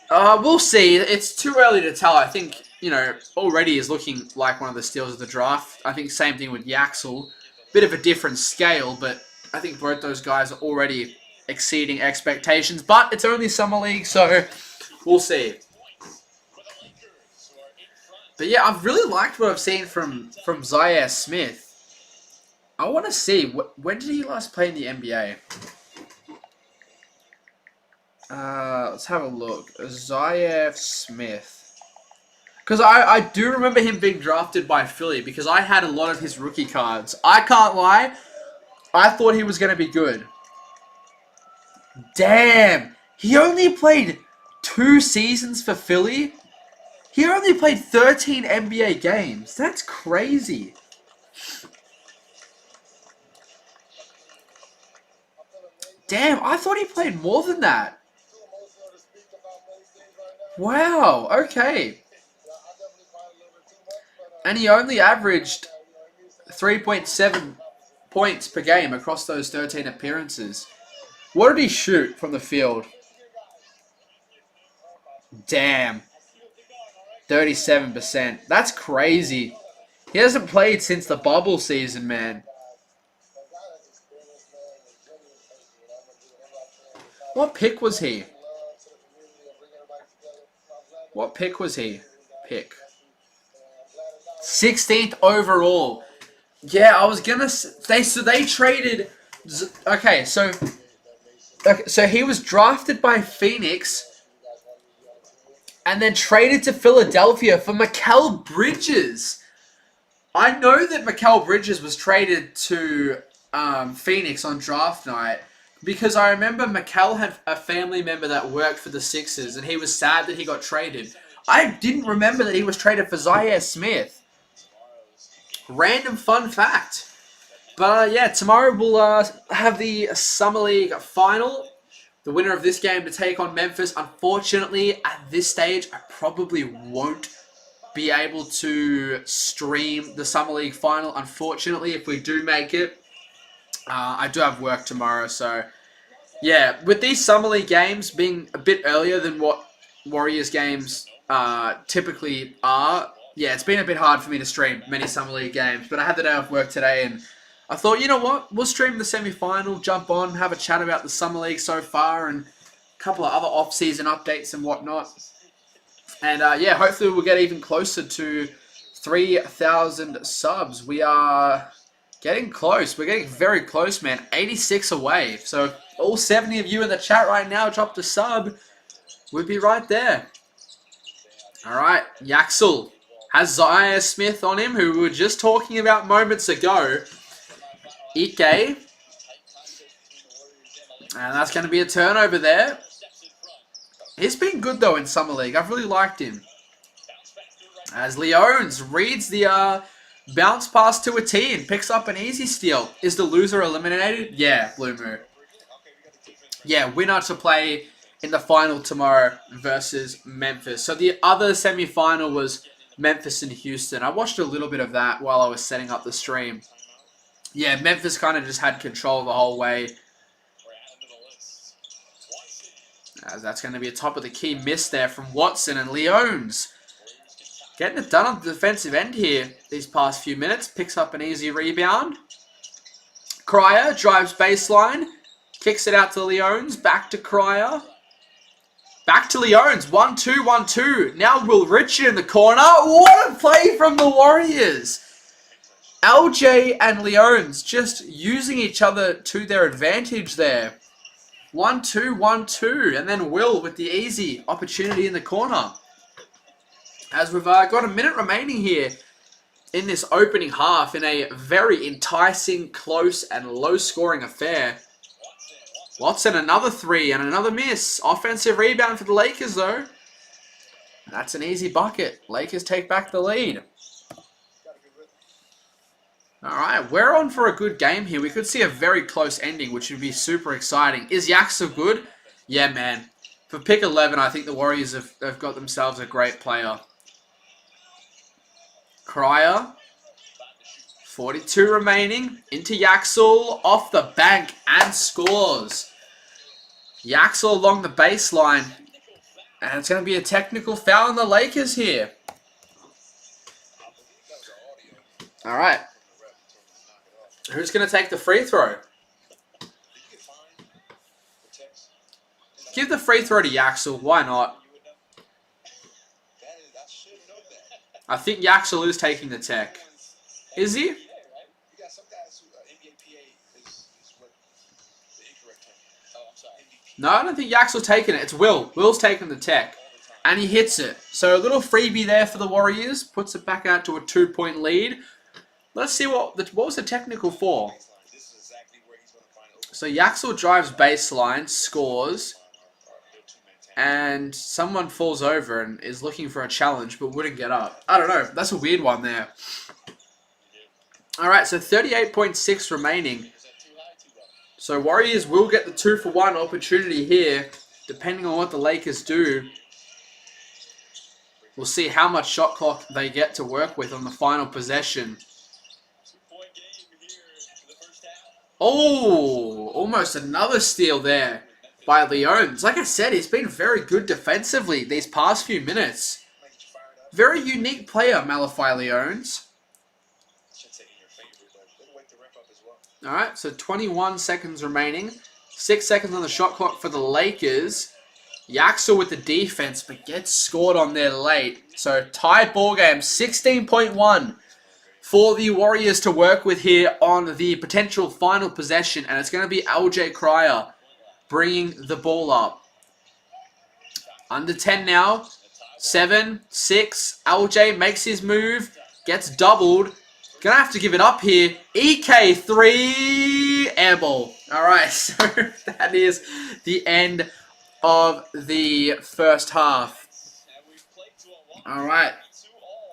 We'll see. It's too early to tell. I think, you know, already is looking like one of the steals of the draft. I think same thing with Yaxel. Bit of a different scale, but I think both those guys are already exceeding expectations. But it's only Summer League, so we'll see. But yeah, I've really liked what I've seen from Zaire Smith. I want to see, when did he last play in the NBA? Let's have a look. Zaire Smith. Because I do remember him being drafted by Philly because I had a lot of his rookie cards. I can't lie. I thought he was going to be good. Damn. He only played 2 seasons for Philly. He only played 13 NBA games. That's crazy. Damn, I thought he played more than that. Wow, okay. And he only averaged 3.7 points per game across those 13 appearances. What did he shoot from the field? Damn. 37%. That's crazy. He hasn't played since the bubble season, man. What pick was he? What pick was he? Pick. 16th overall. Yeah, I was gonna. They traded. Okay, so he was drafted by Phoenix, and then traded to Philadelphia for Mikal Bridges. I know that Mikal Bridges was traded to Phoenix on draft night because I remember Mikal had a family member that worked for the Sixers, and he was sad that he got traded. I didn't remember that he was traded for Zaire Smith. Random fun fact. But yeah, tomorrow we'll have the Summer League final. The winner of this game to take on Memphis. Unfortunately, at this stage, I probably won't be able to stream the Summer League final. Unfortunately, if we do make it, I do have work tomorrow. So yeah, with these Summer League games being a bit earlier than what Warriors games typically are, yeah, it's been a bit hard for me to stream many Summer League games, but I had the day off work today, and I thought, you know what, we'll stream the semi-final, jump on, have a chat about the Summer League so far, and a couple of other off-season updates and whatnot. And yeah, hopefully we'll get even closer to 3,000 subs. We are getting close. We're getting very close, man. 86 away. So if all 70 of you in the chat right now dropped a sub, we'd be right there. All right, Yaxel has Zaire Smith on him, who we were just talking about moments ago. Ike. And that's going to be a turnover there. He's been good, though, in Summer League. I've really liked him. As Leones reads the bounce pass to a T and picks up an easy steal. Is the loser eliminated? Yeah, Blue Moon. Yeah, winner to play in the final tomorrow versus Memphis. So the other semi-final was Memphis and Houston. I watched a little bit of that while I was setting up the stream. Yeah, Memphis kind of just had control the whole way. As that's going to be a top of the key miss there from Watson, and Leones getting it done on the defensive end here these past few minutes. Picks up an easy rebound. Cryer drives baseline. Kicks it out to Leones. Back to Cryer. Back to Leones. 1-2, 1-2. Now Will Richard in the corner. What a play from the Warriors. LJ and Leones just using each other to their advantage there. 1-2, 1-2. And then Will with the easy opportunity in the corner. As we've got a minute remaining here in this opening half in a very enticing, close, and low-scoring affair. Watson, another three and another miss. Offensive rebound for the Lakers, though. That's an easy bucket. Lakers take back the lead. All right, we're on for a good game here. We could see a very close ending, which would be super exciting. Is Yaxel good? Yeah, man. For pick 11, I think the Warriors have got themselves a great player. Cryer. 42 remaining. Into Yaxel. Off the bank and scores. Yaxel along the baseline. And it's going to be a technical foul on the Lakers here. All right. Who's going to take the free throw? Give the free throw to Yaxel. Why not? I think Yaxel is taking the tech. Is he? No, I don't think Yaxel's taking it. It's Will. Will's taking the tech. And he hits it. So a little freebie there for the Warriors. Puts it back out to a 2-point lead. Let's see what was the technical for. So Yaxel drives baseline, scores. And someone falls over and is looking for a challenge but wouldn't get up. I don't know. That's a weird one there. Alright, so 38.6 remaining. So Warriors will get the 2-for-1 opportunity here, depending on what the Lakers do. We'll see how much shot clock they get to work with on the final possession. Oh, almost another steal there by Leones. Like I said, he's been very good defensively these past few minutes. Very unique player, Malachi Leones. Alright, so 21 seconds remaining. 6 seconds on the shot clock for the Lakers. Yaxel with the defense, but gets scored on there late. So tied ball game, 16.1 for the Warriors to work with here on the potential final possession. And it's going to be LJ Cryer bringing the ball up. Under 10 now. 7, 6. LJ makes his move. Gets doubled. Gonna have to give it up here. EK3 air ball. Alright, so that is the end of the first half. Alright.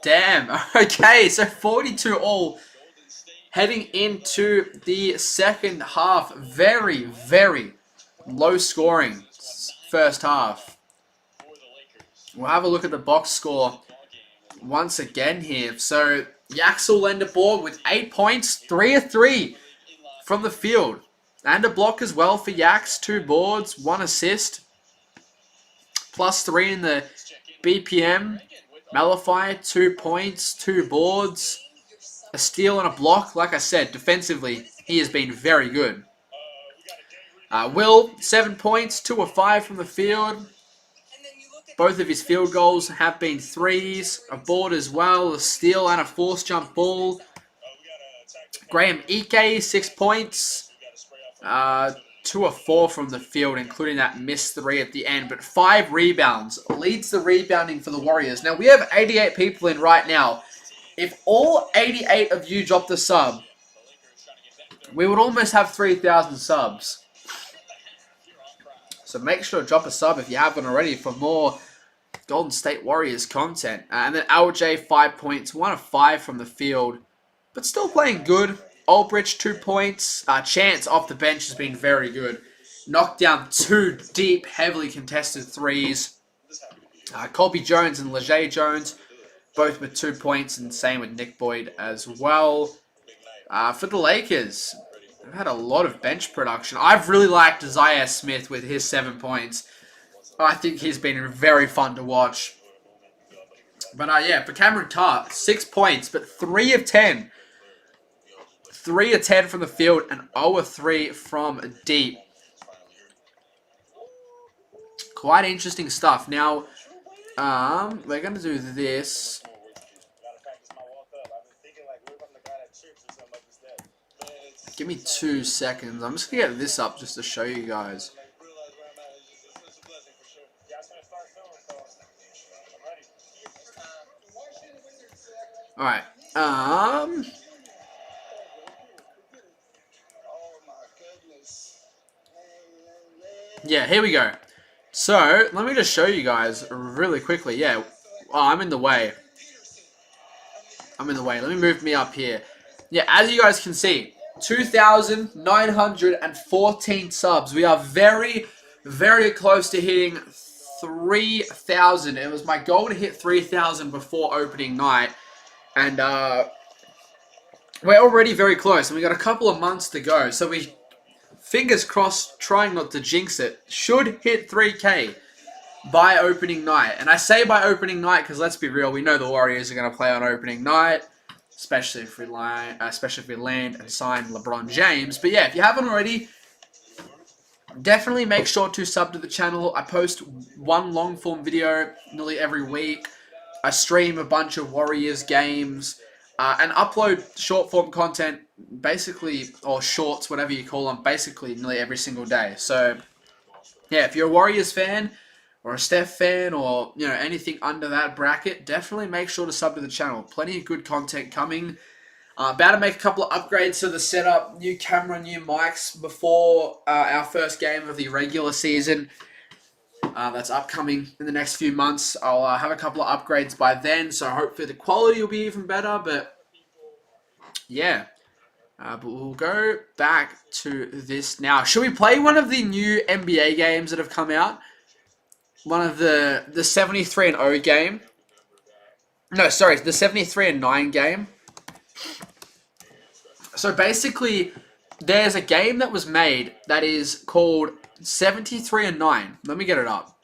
Damn. Okay, so 42 all heading into the second half. Very, very low scoring first half. We'll have a look at the box score once again here. So Yaxel Lenderborg with 8 points, 3 of 3 from the field. And a block as well for Yax, 2 boards, 1 assist. +3 in the BPM. Malafai, 2 points, 2 boards, a steal and a block. Like I said, defensively, he has been very good. Will, 7 points, 2 of 5 from the field. Both of his field goals have been threes, a board as well, a steal and a force jump ball. Graham Ike, 6 points, 2 of 4 from the field, including that missed 3 at the end, but 5 rebounds. Leads the rebounding for the Warriors. Now, we have 88 people in right now. If all 88 of you dropped a sub, we would almost have 3,000 subs. So make sure to drop a sub if you haven't already for more Golden State Warriors content. And then LJ, 5 points, 1 of 5 from the field, but still playing good. Aldrich, 2 points. Chance off the bench has been very good. Knocked down 2 deep, heavily contested threes. Colby Jones and Leger Jones, both with 2 points, and same with Nick Boyd as well. For the Lakers, they've had a lot of bench production. I've really liked Zaire Smith with his 7 points. I think he's been very fun to watch. But yeah, for Cameron Tartt, 6 points, but 3 of 10. 3 of 10 from the field and 0 of 3 from deep. Quite interesting stuff. Now, we're going to do this. Give me 2 seconds. I'm just going to get this up just to show you guys. Alright. Yeah, here we go. So, let me just show you guys really quickly. Yeah. Oh, I'm in the way. I'm in the way. Let me move me up here. Yeah, as you guys can see, 2,914 subs. We are very, very close to hitting 3,000. It was my goal to hit 3,000 before opening night. And we're already very close. And we got a couple of months to go. So we, fingers crossed, trying not to jinx it, should hit 3K by opening night. And I say by opening night because let's be real, we know the Warriors are going to play on opening night. Especially if we land and sign LeBron James. But yeah, if you haven't already, definitely make sure to sub to the channel. I post one long form video nearly every week. I stream a bunch of Warriors games and upload short form content basically, or shorts, whatever you call them, basically nearly every single day. So yeah, if you're a Warriors fan or a Steph fan, or anything under that bracket, definitely make sure to sub to the channel. Plenty of good content coming. About to make a couple of upgrades to the setup, new camera, new mics before our first game of the regular season. That's upcoming in the next few months. I'll have a couple of upgrades by then, so hopefully the quality will be even better. But yeah, but we'll go back to this now. Should we play one of the new NBA games that have come out? One of the 73-0 game. No, sorry, the 73-9 game. So basically, there's a game that was made that is called 73-9. Let me get it up.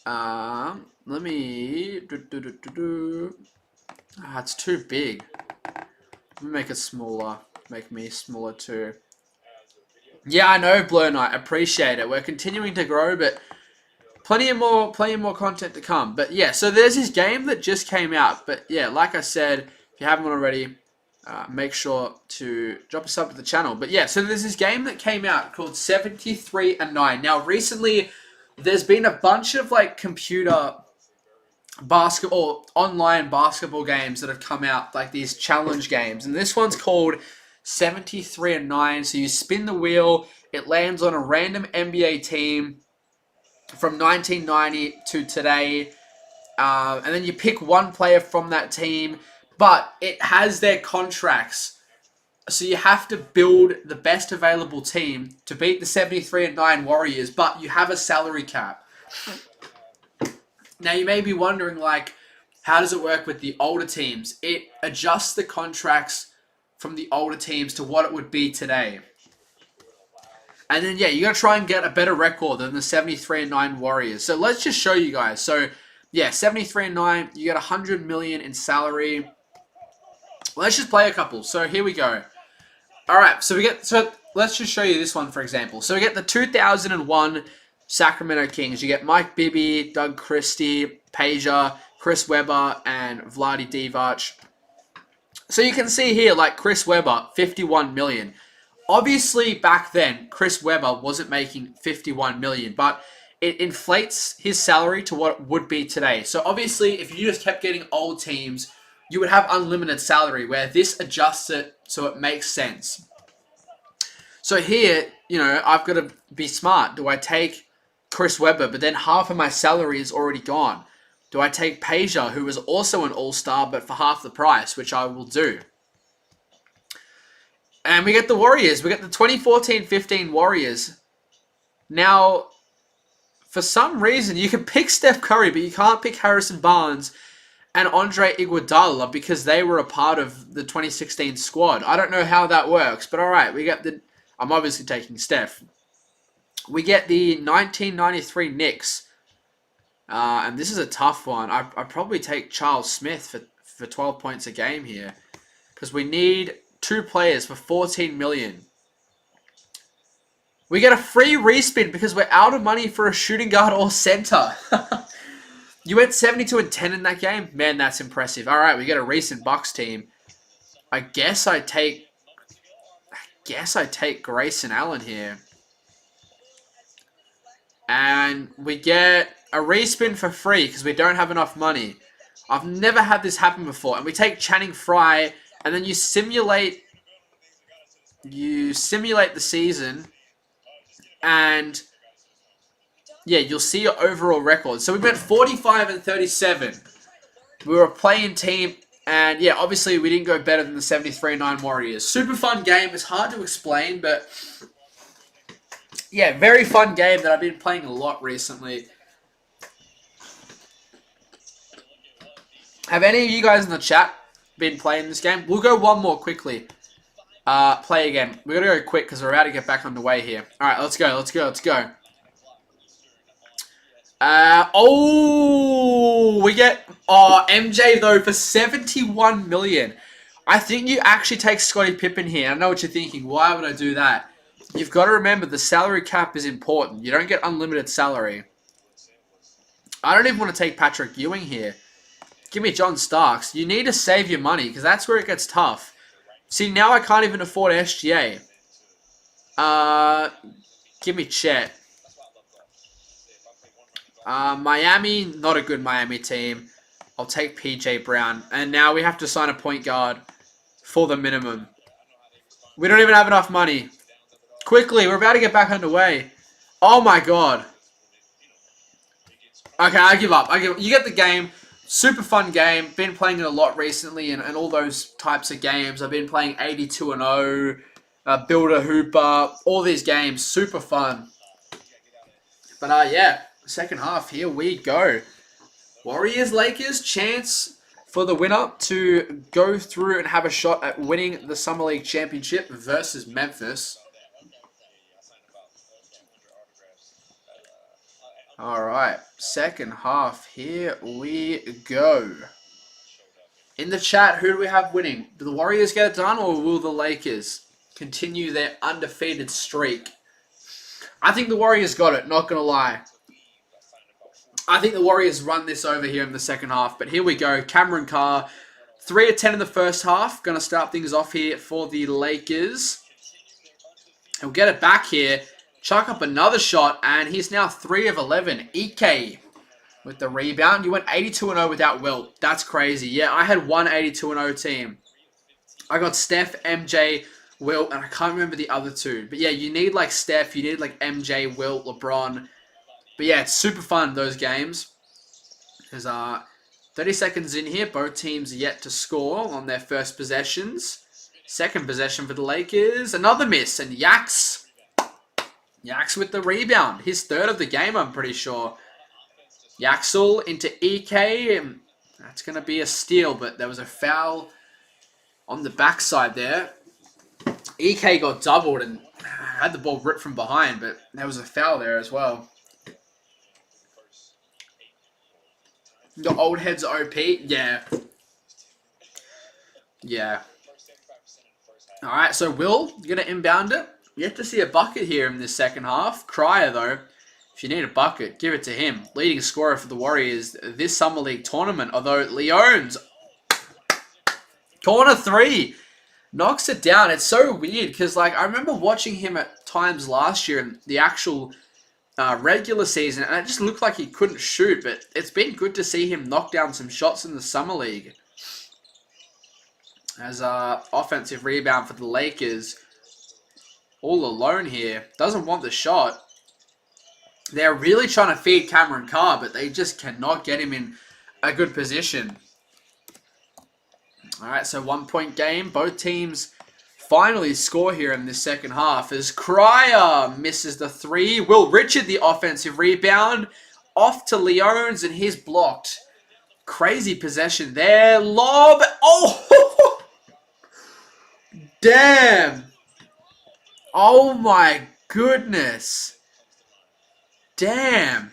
Let me... it's too big. Let me make it smaller. Make me smaller too. Yeah, I know, Blur Knight. Appreciate it. We're continuing to grow, but plenty of more content to come. But yeah, so there's this game that just came out. But yeah, like I said, if you haven't already, make sure to drop a sub to the channel. But yeah, so there's this game that came out called 73 and 9. Now, recently, there's been a bunch of like computer basketball, online basketball games that have come out, like these challenge games. And this one's called 73 and 9. So you spin the wheel, it lands on a random NBA team from 1990 to today. And then you pick one player from that team, but it has their contracts. So you have to build the best available team to beat the 73 and 9 Warriors, but you have a salary cap. Now you may be wondering, like, how does it work with the older teams? It adjusts the contracts from the older teams to what it would be today. And then, yeah, you got to try and get a better record than the 73 and 9 Warriors. So let's just show you guys. So, yeah, 73 and 9, you get 100 million in salary. Let's just play a couple. So here we go. All right, so let's just show you this one, for example. So we get the 2001 Sacramento Kings. You get Mike Bibby, Doug Christie, Peja, Chris Webber, and Vlade Divac. So you can see here, like, Chris Webber, 51 million. Obviously, back then, Chris Webber wasn't making 51 million, but it inflates his salary to what it would be today. So obviously, if you just kept getting old teams, you would have unlimited salary, where this adjusts it so it makes sense. So here, you know, I've got to be smart. Do I take Chris Webber, but then half of my salary is already gone? Do I take Peja, who was also an all-star, but for half the price, which I will do? And we get the Warriors. We get the 2014-15 Warriors. Now, for some reason, you can pick Steph Curry, but you can't pick Harrison Barnes and Andre Iguodala because they were a part of the 2016 squad. I don't know how that works, but all right. We get the... I'm obviously taking Steph. We get the 1993 Knicks. And this is a tough one. I'd probably take Charles Smith for 12 points a game here, because we need 2 players for 14 million. We get a free respin because we're out of money for a shooting guard or center. You went 72 and 10 in that game? Man, that's impressive. All right, we get a recent Bucks team. I guess I take Grayson Allen here. And we get a respin for free because we don't have enough money. I've never had this happen before. And we take Channing Frye, and then you simulate the season, and yeah, you'll see your overall record. So we went 45 and 37. We were a playing team, and yeah, obviously we didn't go better than the 73 and 9 Warriors. Super fun game. It's hard to explain, but yeah, very fun game that I've been playing a lot recently. Have any of you guys in the chat been playing this game? We'll go one more quickly. Play again. We're going to go quick because we're about to get back underway here. All right, let's go. We get MJ, though, for 71 million. I think you actually take Scottie Pippen here. I know what you're thinking. Why would I do that? You've got to remember the salary cap is important. You don't get unlimited salary. I don't even want to take Patrick Ewing here. Give me John Starks. You need to save your money because that's where it gets tough. See, now I can't even afford SGA. Give me Chet. Miami, not a good Miami team. I'll take PJ Brown. And now we have to sign a point guard for the minimum. We don't even have enough money. Quickly, we're about to get back underway. Oh my god. Okay, I give up. You get the game. Super fun game. Been playing it a lot recently and all those types of games. I've been playing 82 and 0, Builder Hooper, all these games. Super fun. But yeah, second half, here we go. Warriors-Lakers, chance for the winner to go through and have a shot at winning the Summer League Championship versus Memphis. All right, second half, here we go. In the chat, who do we have winning? Do the Warriors get it done or will the Lakers continue their undefeated streak. I think the Warriors got it, not going to lie. I think the Warriors run this over here in the second half. But here we go. Cameron Carr, 3 of 10 in the first half. Going to start things off here for the Lakers. He'll get it back here. Chuck up another shot. And he's now 3 of 11. Ike with the rebound. You went 82-0 without Wilt. That's crazy. Yeah, I had one 82-0 team. I got Steph, MJ, Wilt, and I can't remember the other two. But yeah, you need like Steph. You need like MJ, Wilt, LeBron. But yeah, it's super fun, those games. There's 30 seconds in here. Both teams yet to score on their first possessions. Second possession for the Lakers. Another miss. And Yaks with the rebound. His third of the game, I'm pretty sure. Yaxel into EK. That's going to be a steal, but there was a foul on the backside there. EK got doubled and had the ball ripped from behind, but there was a foul there as well. The old heads OP? Yeah. Yeah. Alright, so Will, you're going to inbound it. Yet to see a bucket here in this second half. Cryer, though, if you need a bucket, give it to him. Leading scorer for the Warriors this Summer League tournament. Although Leones, corner 3, knocks it down. It's so weird because, like, I remember watching him at times last year in the actual regular season, and it just looked like he couldn't shoot, but it's been good to see him knock down some shots in the Summer League. As offensive rebound for the Lakers, all alone here, doesn't want the shot. They're really trying to feed Cameron Carr, but they just cannot get him in a good position. Alright, so 1 point game. Both teams finally score here in this second half as Cryer misses the 3. Will Richard, the offensive rebound, off to Leones, and he's blocked. Crazy possession there. Lob. Oh! Damn. Oh my goodness. Damn.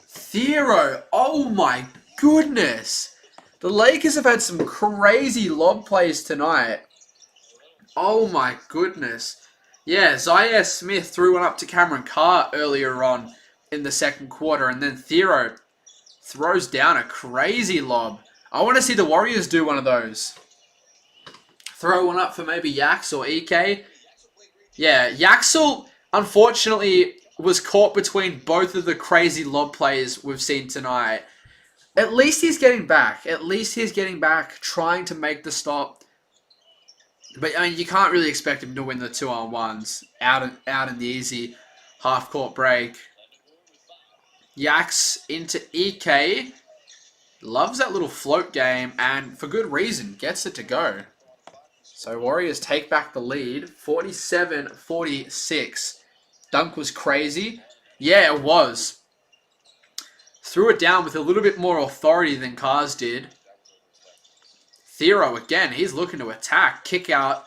Thero. Oh my goodness. The Lakers have had some crazy lob plays tonight. Oh my goodness. Yeah, Zaire Smith threw one up to Cameron Carr earlier on in the second quarter. And then Thero throws down a crazy lob. I want to see the Warriors do one of those. Throw one up for maybe Yax or EK. Yeah, Yaxel, unfortunately, was caught between both of the crazy lob plays we've seen tonight. At least he's getting back. At least he's getting back, trying to make the stop. But, I mean, you can't really expect him to win the 2-on-1s out in the easy half-court break. Yaks into EK. Loves that little float game, and for good reason, gets it to go. So Warriors take back the lead, 47-46. Dunk was crazy. Yeah, it was. Threw it down with a little bit more authority than Cars did. Thero, again, he's looking to attack. Kick out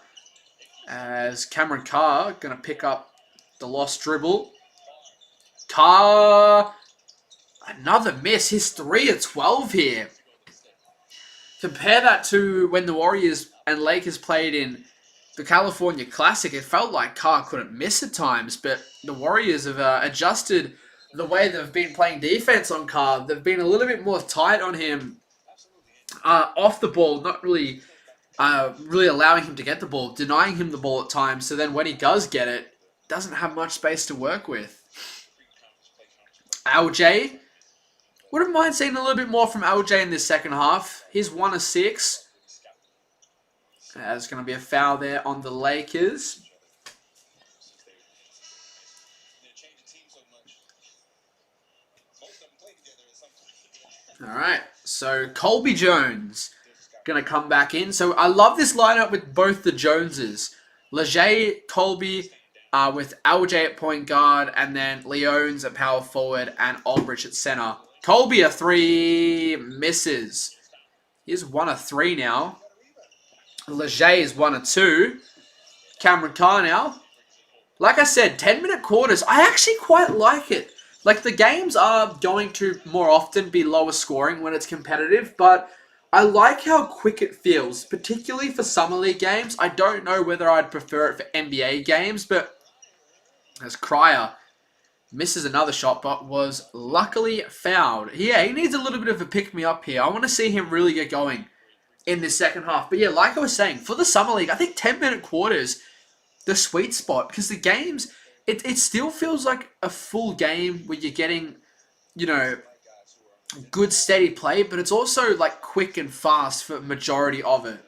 as Cameron Carr going to pick up the lost dribble. Carr, another miss. He's 3 of 12 here. Compare that to when the Warriors and Lakers played in the California Classic. It felt like Carr couldn't miss at times, but the Warriors have adjusted the way they've been playing defense on Carr. They've been a little bit more tight on him off the ball, not really allowing him to get the ball, denying him the ball at times. So then when he does get it, doesn't have much space to work with. LJ, wouldn't mind seeing a little bit more from LJ in this second half. He's 1 of 6. There's going to be a foul there on the Lakers. Alright, so Colby Jones going to come back in. So I love this lineup with both the Joneses. Leger, Colby with LJ at point guard, and then Leones at power forward and Aldrich at center. Colby a 3, misses. He's 1 of 3 now. Leger is 1 of 2. Cameron Carr now. Like I said, 10-minute quarters. I actually quite like it. Like, the games are going to more often be lower scoring when it's competitive, but I like how quick it feels, particularly for Summer League games. I don't know whether I'd prefer it for NBA games, but as Cryer misses another shot, but was luckily fouled. Yeah, he needs a little bit of a pick-me-up here. I want to see him really get going in this second half. But yeah, like I was saying, for the Summer League, I think 10-minute quarters, the sweet spot, because the games, it still feels like a full game where you're getting, you know, good steady play, but it's also like quick and fast for majority of it.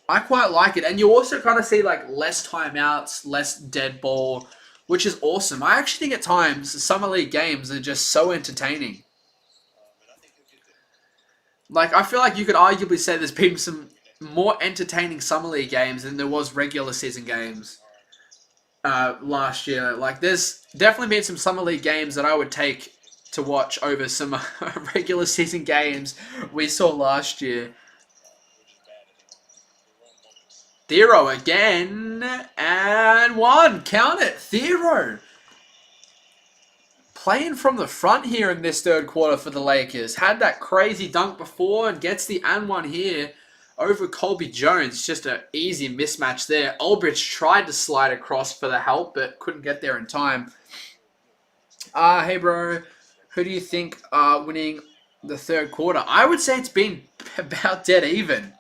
I quite like it, and you also kind of see like less timeouts, less dead ball, which is awesome. I actually think at times Summer League games are just so entertaining. Like, I feel like you could arguably say there's been some more entertaining Summer League games than there was regular season games last year. Like, there's definitely been some Summer League games that I would take to watch over some regular season games we saw last year. Thero again, and one. Count it, Thero. Playing from the front here in this third quarter for the Lakers. Had that crazy dunk before and gets the and one here over Colby Jones. Just an easy mismatch there. Aldridge tried to slide across for the help, but couldn't get there in time. Hey, bro. Who do you think are winning the third quarter? I would say it's been about dead even.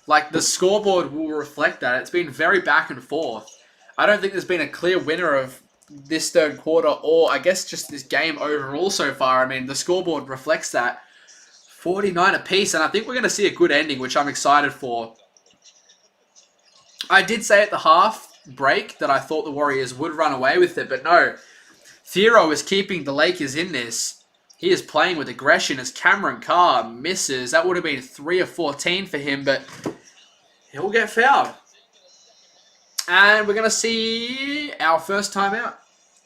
Like, the scoreboard will reflect that. It's been very back and forth. I don't think there's been a clear winner of this third quarter, or I guess just this game overall so far. I mean, the scoreboard reflects that. 49 apiece, and I think we're going to see a good ending, which I'm excited for. I did say at the half break that I thought the Warriors would run away with it, but no. Thero is keeping the Lakers in this. He is playing with aggression as Cameron Carr misses. That would have been 3 of 14 for him, but he'll get fouled. And we're going to see our first timeout.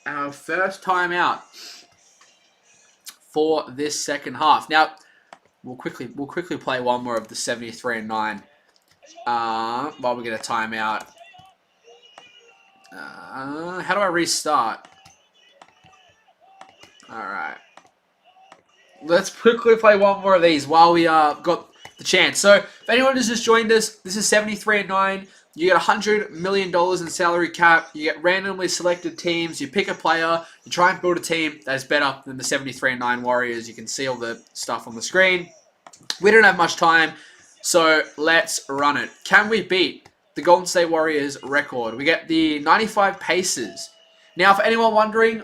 Our first timeout for this second half. Now, we'll quickly play one more of the 73-9 while we get a timeout. How do I restart? Alright. Let's quickly play one more of these while we got the chance. So, if anyone has just joined us, this is 73-9. You get $100 million in salary cap. You get randomly selected teams. You pick a player. You try and build a team that is better than the 73-9 Warriors. You can see all the stuff on the screen. We don't have much time, so let's run it. Can we beat the Golden State Warriors record? We get the 95 Pacers. Now, for anyone wondering,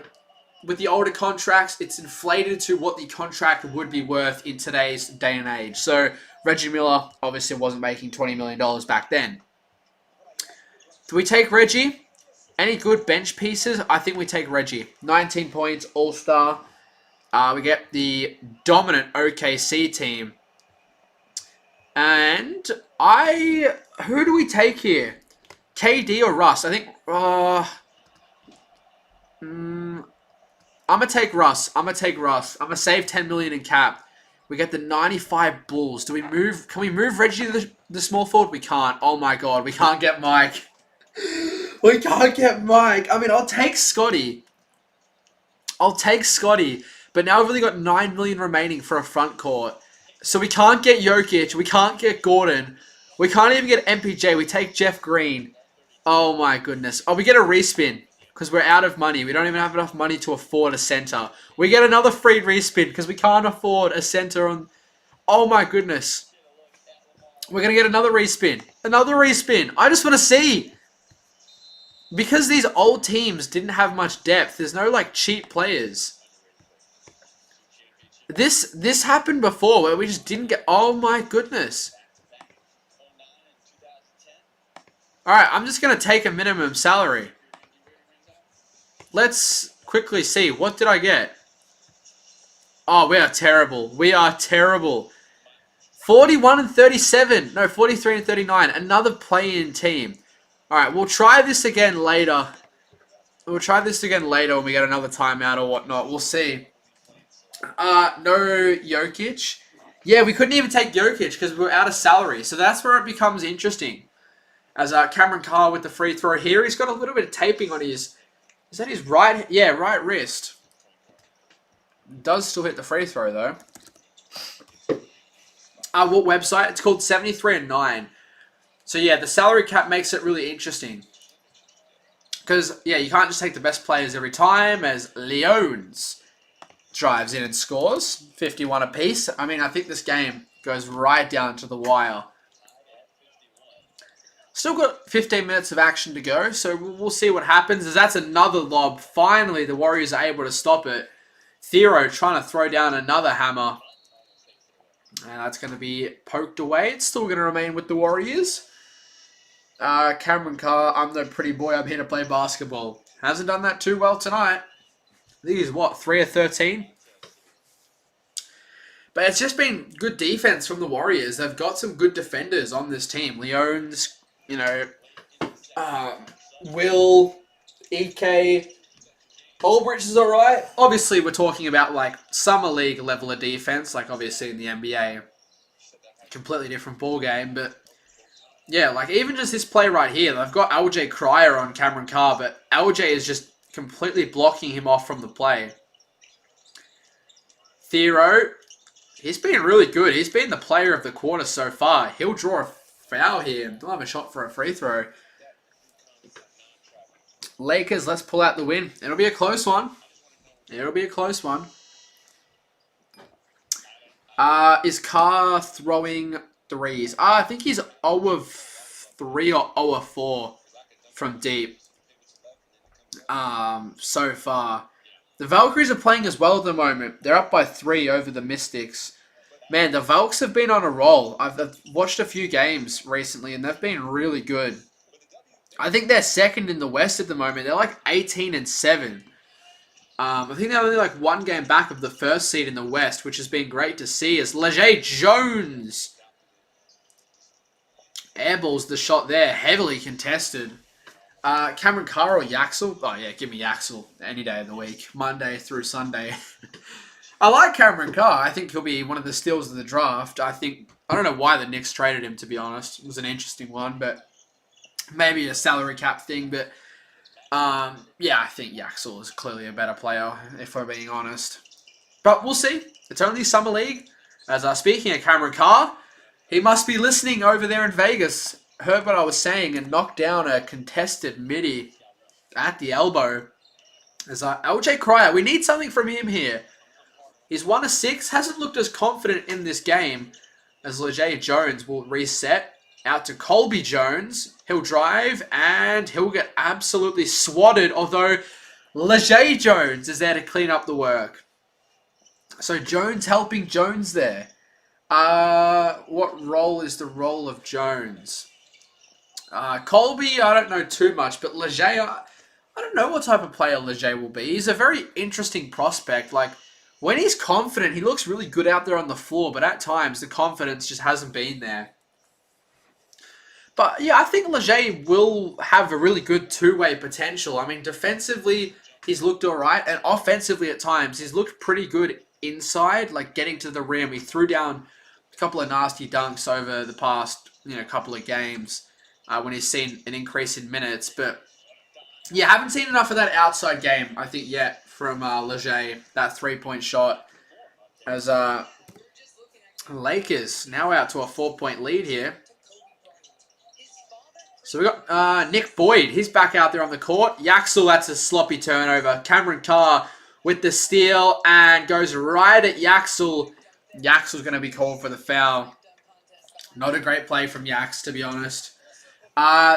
with the older contracts, it's inflated to what the contract would be worth in today's day and age. So, Reggie Miller obviously wasn't making $20 million back then. Do we take Reggie? Any good bench pieces? I think we take Reggie. 19 points, all-star. We get the dominant OKC team. And who do we take here? KD or Russ? I think, I'm going to take Russ. I'm going to save $10 million in cap. We get the 95 Bulls. Do we move? Can we move Reggie to the small forward? We can't. Oh my God. We can't get Mike. We can't get Mike. I mean, I'll take Scotty. But now we've only got $9 million remaining for a front court. So we can't get Jokic. We can't get Gordon. We can't even get MPJ. We take Jeff Green. Oh my goodness. Oh, we get a respin because we're out of money. We don't even have enough money to afford a center. We get another free respin because we can't afford a center on... Oh my goodness. We're going to get another respin. Another respin. I just want to see. Because these old teams didn't have much depth, there's no like cheap players. This happened before where we just didn't get... Oh my goodness. Alright, I'm just going to take a minimum salary. Let's quickly see. What did I get? Oh, we are terrible. We are terrible. 41 and 37. No, 43 and 39. Another play-in team. Alright, we'll try this again later. We'll try this again later when we get another timeout or whatnot. We'll see. No Jokic. Yeah, we couldn't even take Jokic because we were out of salary. So that's where it becomes interesting. As Cameron Carr with the free throw here. He's got a little bit of taping on his... Is that his right... Yeah, right wrist. Does still hit the free throw though. What website? It's called 73 and 9. So yeah, the salary cap makes it really interesting. Because, yeah, you can't just take the best players every time, as Leones drives in and scores. 51 apiece. I mean, I think this game goes right down to the wire. Still got 15 minutes of action to go, so we'll see what happens. As that's another lob. Finally, the Warriors are able to stop it. Thero trying to throw down another hammer. And that's going to be poked away. It's still going to remain with the Warriors. Cameron Carr, I'm the pretty boy. I'm here to play basketball. Hasn't done that too well tonight. I think he's, 3 of 13? But it's just been good defense from the Warriors. They've got some good defenders on this team. Leones, Will, EK, Holbridge is alright. Obviously, we're talking about like summer league level of defense, like obviously in the NBA. Completely different ball game, but yeah, like even just this play right here, they've got LJ Cryer on Cameron Carr, but LJ is just completely blocking him off from the play. Thero, he's been really good. He's been the player of the quarter so far. He'll draw a foul here. He'll have a shot for a free throw. Lakers, let's pull out the win. It'll be a close one. It'll be a close one. Is Carr throwing threes? I think he's 0 of 3 or 0 of 4 from deep. So far. The Valkyries are playing as well at the moment. They're up by 3 over the Mystics. Man, the Valks have been on a roll. I've watched a few games recently and they've been really good. I think they're second in the West at the moment. They're like 18 and 7. I think they're only like 1 game back of the first seed in the West, which has been great to see as Leger Jones airballs the shot there, heavily contested. Cameron Carr or Yaxel? Oh yeah, give me Yaxel any day of the week, Monday through Sunday. I like Cameron Carr. I think he'll be one of the steals of the draft. I don't know why the Knicks traded him, to be honest. It was an interesting one, but maybe a salary cap thing. But yeah, I think Yaxel is clearly a better player, if we're being honest. But we'll see. It's only Summer League. As speaking of Cameron Carr, he must be listening over there in Vegas. Heard what I was saying and knocked down a contested midi at the elbow. As LJ Cryer, we need something from him here. He's 1 of 6, hasn't looked as confident in this game as Leger Jones will reset out to Colby Jones. He'll drive and he'll get absolutely swatted, although Leger Jones is there to clean up the work. So Jones helping Jones there. What role is the role of Jones? Colby, I don't know too much, but Leger, I don't know what type of player Leger will be. He's a very interesting prospect. Like, when he's confident, he looks really good out there on the floor, but at times the confidence just hasn't been there. But yeah, I think Leger will have a really good two-way potential. I mean, defensively, he's looked alright, and offensively at times, he's looked pretty good inside, like getting to the rim. He threw down a couple of nasty dunks over the past, couple of games when he's seen an increase in minutes. But yeah, haven't seen enough of that outside game, I think, yet from Leger, that three-point shot. As Lakers now out to a 4-point lead here. So we got Nick Boyd. He's back out there on the court. Yaxel, that's a sloppy turnover. Cameron Carr with the steal and goes right at Yaxel. Yaxel's going to be called for the foul. Not a great play from Yax, to be honest.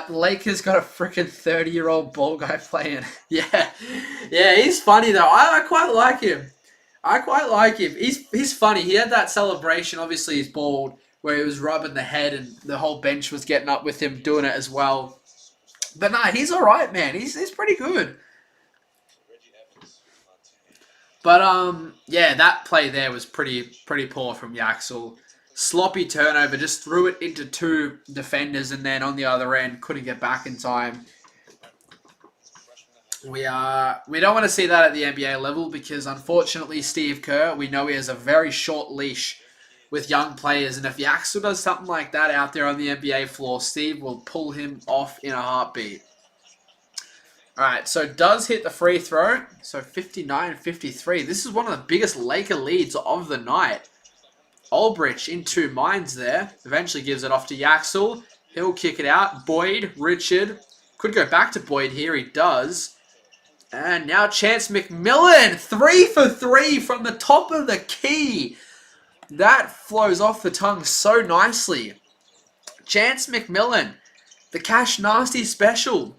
Lakers got a freaking 30-year-old ball guy playing. Yeah, he's funny though. I quite like him. He's funny. He had that celebration. Obviously, he's bald, where he was rubbing the head, and the whole bench was getting up with him doing it as well. But nah, he's all right, man. He's pretty good. But yeah, that play there was pretty poor from Yaxel. Sloppy turnover, just threw it into 2 defenders, and then on the other end couldn't get back in time. We don't want to see that at the NBA level because unfortunately Steve Kerr, we know he has a very short leash with young players, and if Yaxel does something like that out there on the NBA floor, Steve will pull him off in a heartbeat. Alright, so does hit the free throw. So 59-53. This is one of the biggest Laker leads of the night. Ulbrich in two minds there. Eventually gives it off to Yaxel. He'll kick it out. Boyd, Richard. Could go back to Boyd here. He does. And now Chance McMillan. 3 for 3 from the top of the key. That flows off the tongue so nicely. Chance McMillan. The Cash Nasty special.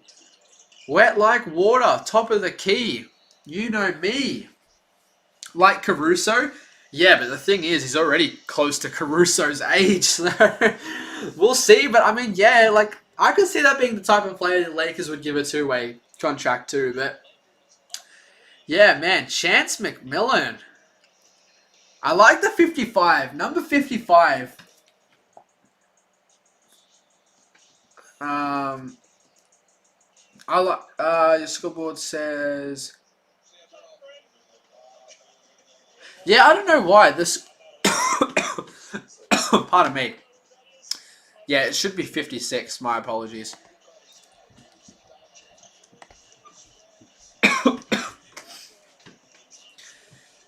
Wet like water. Top of the key. You know me. Like Caruso. Yeah, but the thing is, he's already close to Caruso's age, so we'll see. But, I mean, yeah, like, I could see that being the type of player the Lakers would give a two-way contract to, but, yeah, man, Chance McMillan. I like the 55, number 55. I like, your scoreboard says... Yeah, I don't know why this... Pardon me. Yeah, it should be 56. My apologies.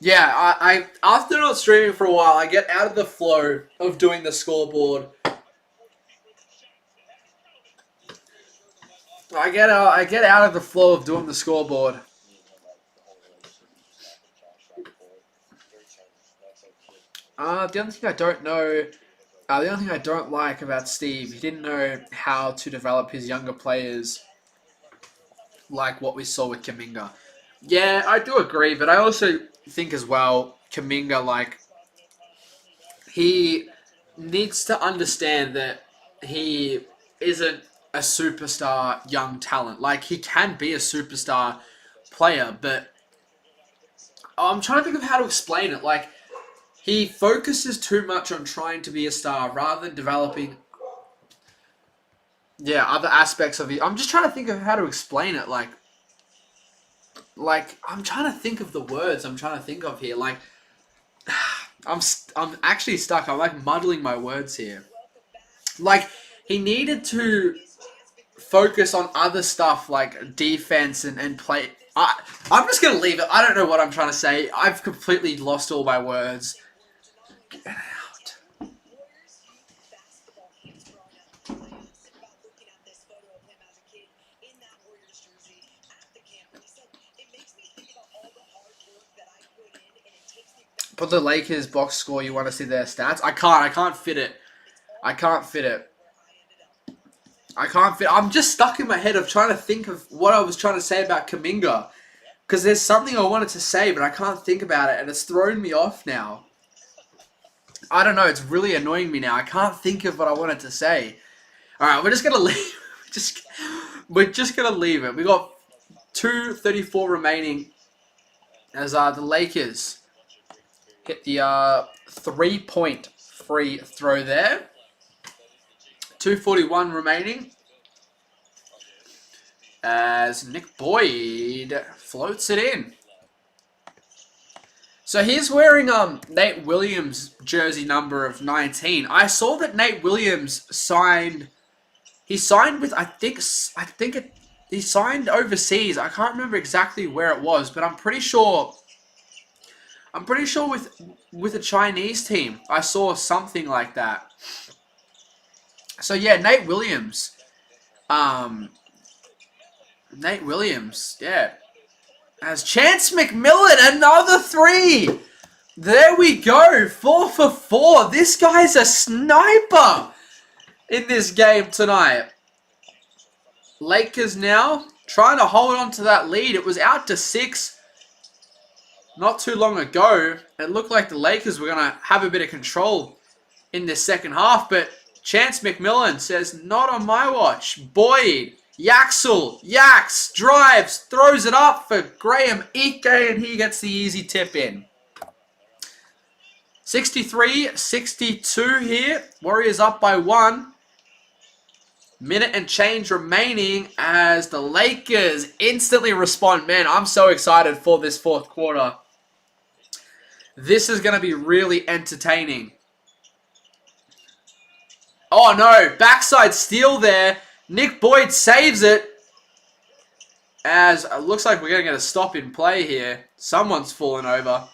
Yeah, I after not streaming for a while, I get out of the flow of doing the scoreboard. I get out of the flow of doing the scoreboard. The only thing I don't know, the only thing I don't like about Steve, he didn't know how to develop his younger players like what we saw with Kuminga. Yeah, I do agree, but I also think as well, Kuminga, like, he needs to understand that he isn't a superstar young talent. Like, he can be a superstar player, but I'm trying to think of how to explain it. Like, he focuses too much on trying to be a star rather than developing, other aspects of it. I'm just trying to think of how to explain it. Like, I'm trying to think of the words I'm trying to think of here. Like, I'm actually stuck. I'm, like, muddling my words here. Like, he needed to focus on other stuff like defense and play. I'm just going to leave it. I don't know what I'm trying to say. I've completely lost all my words. Get out. Put the Lakers box score. You want to see their stats? I can't fit it. I'm just stuck in my head of trying to think of what I was trying to say about Kuminga. Because there's something I wanted to say, but I can't think about it. And it's thrown me off now. I don't know. It's really annoying me now. I can't think of what I wanted to say. Alright, we're just going to leave. We're just going to leave it. We got 2:34 remaining as the Lakers hit the 3-point free throw there. 2:41 remaining as Nick Boyd floats it in. So he's wearing Nate Williams' jersey number of 19. I saw that Nate Williams signed. He signed with he signed overseas. I can't remember exactly where it was, but I'm pretty sure with a Chinese team. I saw something like that. So yeah, Nate Williams. Yeah. As Chance McMillan, another 3. There we go. 4 for 4. This guy's a sniper in this game tonight. Lakers now trying to hold on to that lead. It was out to 6 not too long ago. It looked like the Lakers were going to have a bit of control in this second half, but Chance McMillan says, not on my watch. Boyd, Yaxel, Yax, drives, throws it up for Graham Ike, and he gets the easy tip in. 63-62 here. Warriors up by 1. Minute and change remaining as the Lakers instantly respond. Man, I'm so excited for this fourth quarter. This is going to be really entertaining. Oh no, backside steal there. Nick Boyd saves it. As it looks like we're going to get a stop in play here. Someone's fallen over.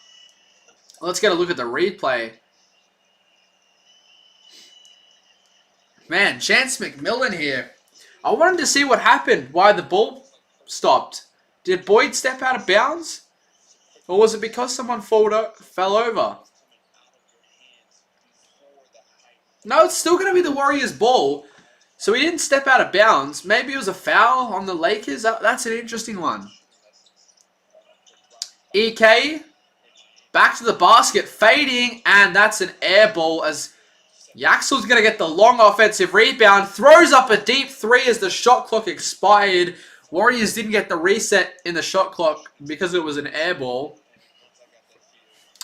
Let's get a look at the replay. Man, Chance McMillan here. I wanted to see what happened, why the ball stopped. Did Boyd step out of bounds? Or was it because someone fell over? No, it's still going to be the Warriors' ball. So he didn't step out of bounds. Maybe it was a foul on the Lakers. That's an interesting one. EK, back to the basket, fading, and that's an air ball as Yaxel's going to get the long offensive rebound, throws up a deep three as the shot clock expired. Warriors didn't get the reset in the shot clock because it was an air ball.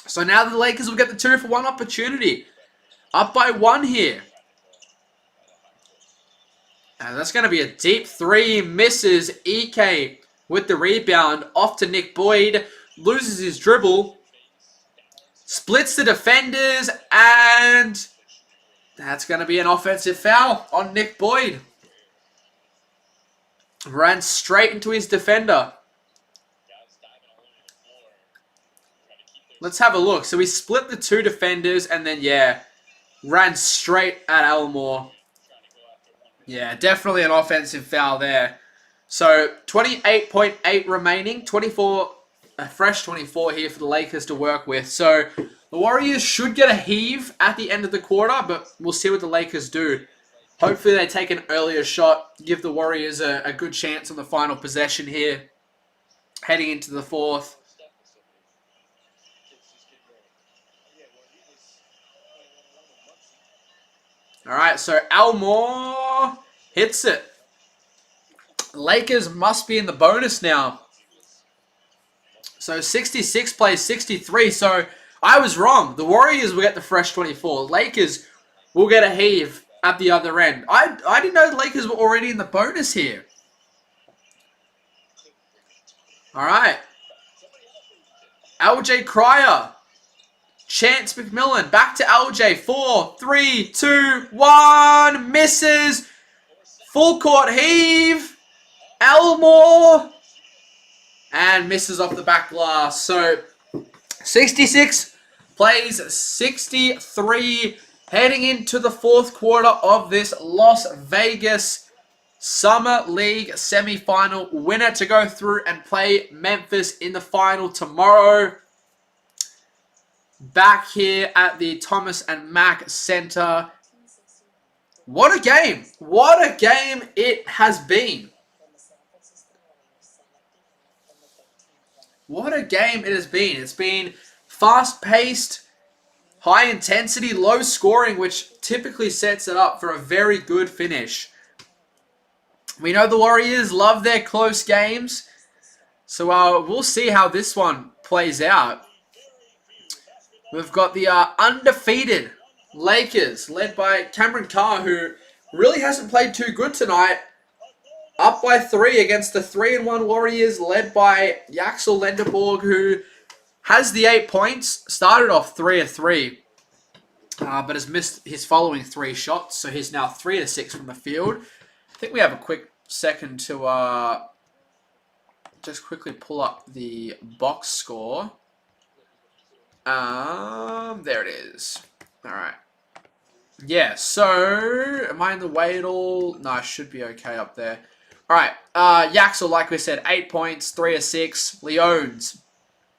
So now the Lakers will get the 2-for-1 opportunity. Up by 1 here. And that's going to be a deep three. Misses. EK with the rebound. Off to Nick Boyd. Loses his dribble. Splits the defenders. And that's going to be an offensive foul on Nick Boyd. Ran straight into his defender. Let's have a look. So he split the 2 defenders and then, yeah, ran straight at Elmore. Yeah, definitely an offensive foul there. So 28.8 remaining. 24, a fresh 24 here for the Lakers to work with. So the Warriors should get a heave at the end of the quarter, but we'll see what the Lakers do. Hopefully they take an earlier shot, give the Warriors a good chance on the final possession here, heading into the 4th. All right, so Elmore hits it. Lakers must be in the bonus now. So 66 plays 63. So I was wrong. The Warriors will get the fresh 24. Lakers will get a heave at the other end. I didn't know the Lakers were already in the bonus here. All right. LJ Cryer. Chance McMillan. Back to LJ. 4, 3, 2, 1. Misses. Full court heave. Elmore. And misses off the back glass. So 66 plays 63. Heading into the 4th quarter of this Las Vegas Summer League semifinal. Winner to go through and play Memphis in the final tomorrow. Back here at the Thomas and Mack Center. What a game. What a game it has been. What a game it has been. It's been fast-paced, high intensity, low scoring, which typically sets it up for a very good finish. We know the Warriors love their close games. So we'll see how this one plays out. We've got the undefeated Lakers, led by Cameron Carr, who really hasn't played too good tonight. Up by 3 against the 3-1 Warriors, led by Yaxel Lenderborg, who has the 8 points. Started off 3 of 3, but has missed his following 3 shots. So he's now 3 of 6 from the field. I think we have a quick second to just quickly pull up the box score. There it is. All right. Yeah, so am I in the way at all? No, I should be okay up there. All right. Yaxel, like we said, 8 points, 3 of 6. Leones,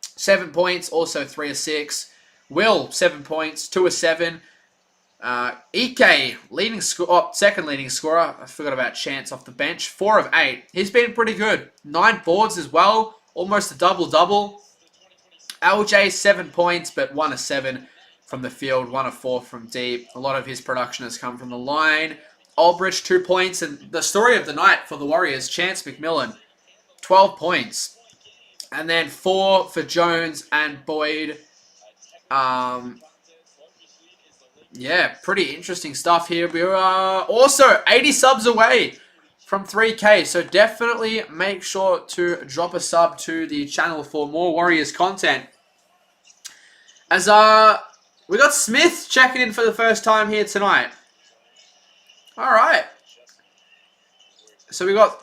7 points, also 3 of 6. Will, 7 points, 2 of 7. Ike, second leading scorer. I forgot about Chance off the bench. 4 of 8. He's been pretty good. 9 boards as well. Almost a double-double. LJ, 7 points, but 1 of 7 from the field. 1 of 4 from deep. A lot of his production has come from the line. Aldridge, 2 points. And the story of the night for the Warriors, Chance McMillan, 12 points. And then 4 for Jones and Boyd. Yeah, pretty interesting stuff here. We are also 80 subs away from 3K, so definitely make sure to drop a sub to the channel for more Warriors content. As we got Smith checking in for the first time here tonight. All right. So we got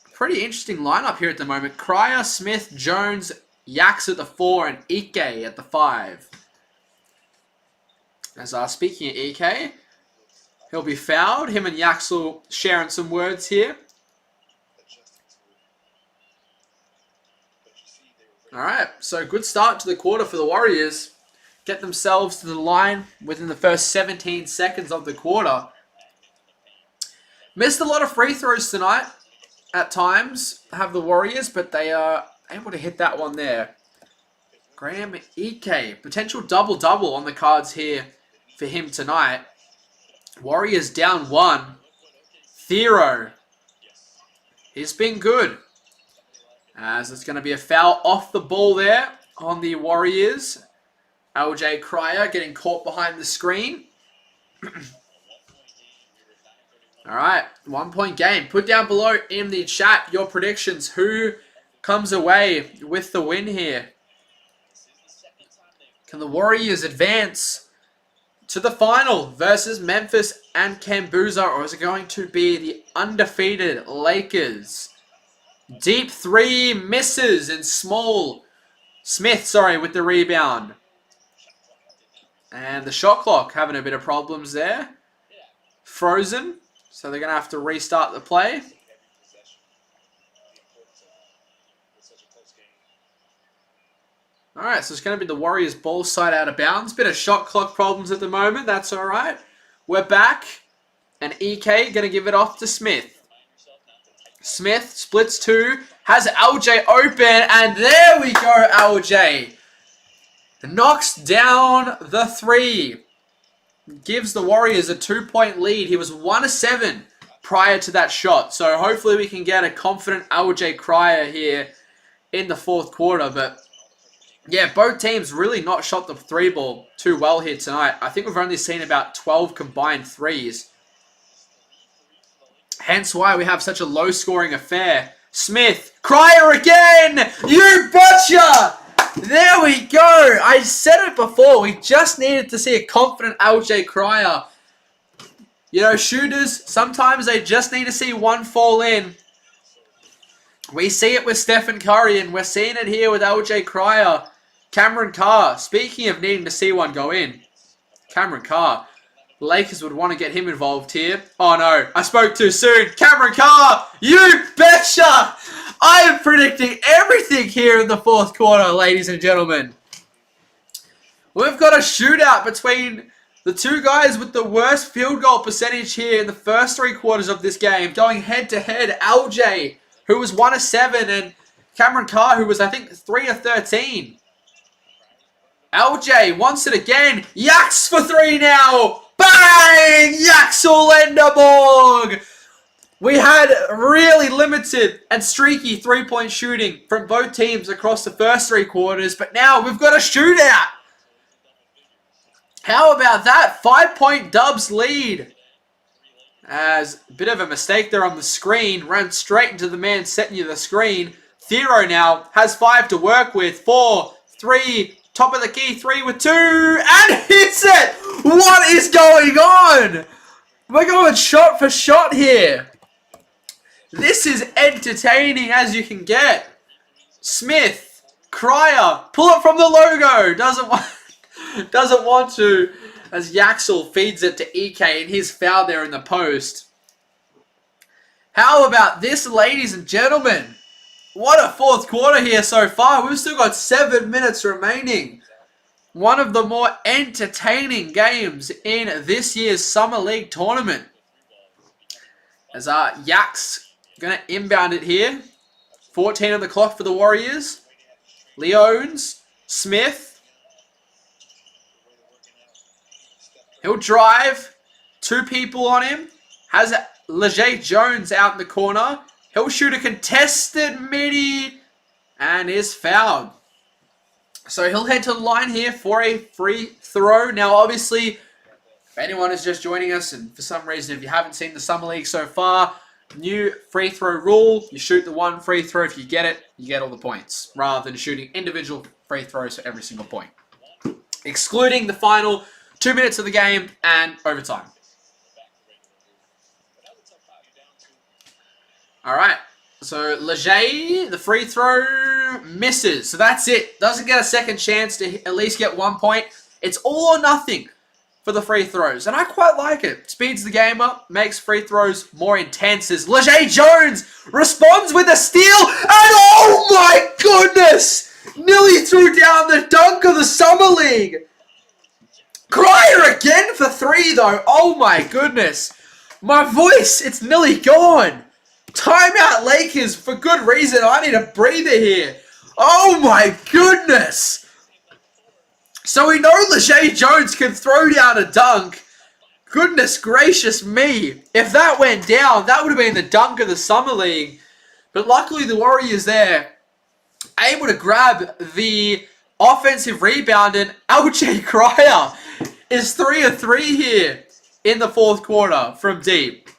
a pretty interesting lineup here at the moment. Cryer, Smith, Jones, Yaks at the 4, and Ike at the 5. As speaking of Ike, He'll be fouled. Him and Yaxel sharing some words here. Alright, so good start to the quarter for the Warriors. Get themselves to the line within the first 17 seconds of the quarter. Missed a lot of free throws tonight at times, have the Warriors, but they are able to hit that one there. Graham Ike, potential double-double on the cards here for him tonight. Warriors down 1. Thero, he's been good. As it's going to be a foul off the ball there on the Warriors. LJ Cryer getting caught behind the screen. Alright, 1 point game. Put down below in the chat your predictions. Who comes away with the win here? Can the Warriors advance to the final versus Memphis and Kambuza, or is it going to be the undefeated Lakers? Deep three misses and Smith, with the rebound. And the shot clock having a bit of problems there. Frozen, so they're going to have to restart the play. Alright, so it's going to be the Warriors ball side out of bounds. Bit of shot clock problems at the moment. That's alright. We're back. And EK going to give it off to Smith. Smith splits 2. Has LJ open. And there we go, LJ. Knocks down the 3. Gives the Warriors a 2-point lead. He was 1 of 7 prior to that shot. So hopefully we can get a confident LJ Cryer here in the fourth quarter. But yeah, both teams really not shot the 3 ball too well here tonight. I think we've only seen about 12 combined 3s. Hence why we have such a low-scoring affair. Smith, Cryer again! You betcha! There we go! I said it before, we just needed to see a confident LJ Cryer. You know, shooters, sometimes they just need to see one fall in. We see it with Stephen Curry, and we're seeing it here with LJ Cryer. Cameron Carr, speaking of needing to see one go in. Cameron Carr. The Lakers would want to get him involved here. Oh no, I spoke too soon. Cameron Carr, you betcha! I am predicting everything here in the fourth quarter, ladies and gentlemen. We've got a shootout between the two guys with the worst field goal percentage here in the first 3 quarters of this game. Going head to head, LJ, who was 1 of 7, and Cameron Carr, who was, I think, 3 of 13. LJ wants it again. Yaks for 3 now. Bang! Yaxel Lenderborg! We had really limited and streaky 3-point shooting from both teams across the first 3 quarters, but now we've got a shootout. How about that? 5-point Dubs lead. As a bit of a mistake there on the screen. Ran straight into the man setting you the screen. Thero now has 5 to work with. 4, 3, top of the key, 3 with 2, and hits it! What is going on? We're going shot for shot here. This is entertaining as you can get. Smith, Cryer, pull it from the logo. Doesn't want to, as Yaxel feeds it to EK, and he's fouled there in the post. How about this, ladies and gentlemen? What a fourth quarter here so far. We've still got 7 minutes remaining. One of the more entertaining games in this year's Summer League tournament. As Yaks going to inbound it here. 14 on the clock for the Warriors. Leones, Smith. He'll drive. 2 people on him. Has Leger Jones out in the corner. He'll shoot a contested midi and is fouled. So he'll head to the line here for a free throw. Now, obviously, if anyone is just joining us, and for some reason, if you haven't seen the Summer League so far, new free throw rule. You shoot the 1 free throw. If you get it, you get all the points, rather than shooting individual free throws for every single point. Excluding the final 2 minutes of the game and overtime. All right, so Leger, the free throw misses. So that's it. Doesn't get a second chance to at least get 1 point. It's all or nothing for the free throws, and I quite like it. Speeds the game up, makes free throws more intense as Lejay Jones responds with a steal, and oh my goodness! Nearly threw down the dunk of the Summer League. Cryer again for 3 though. Oh my goodness. My voice, it's nearly gone. Timeout Lakers for good reason. I need a breather here. Oh my goodness. So we know Lejay Jones can throw down a dunk. Goodness gracious me. If that went down, that would have been the dunk of the Summer League. But luckily the Warriors there able to grab the offensive rebound, and LJ Cryer is 3 of 3 here in the fourth quarter from deep.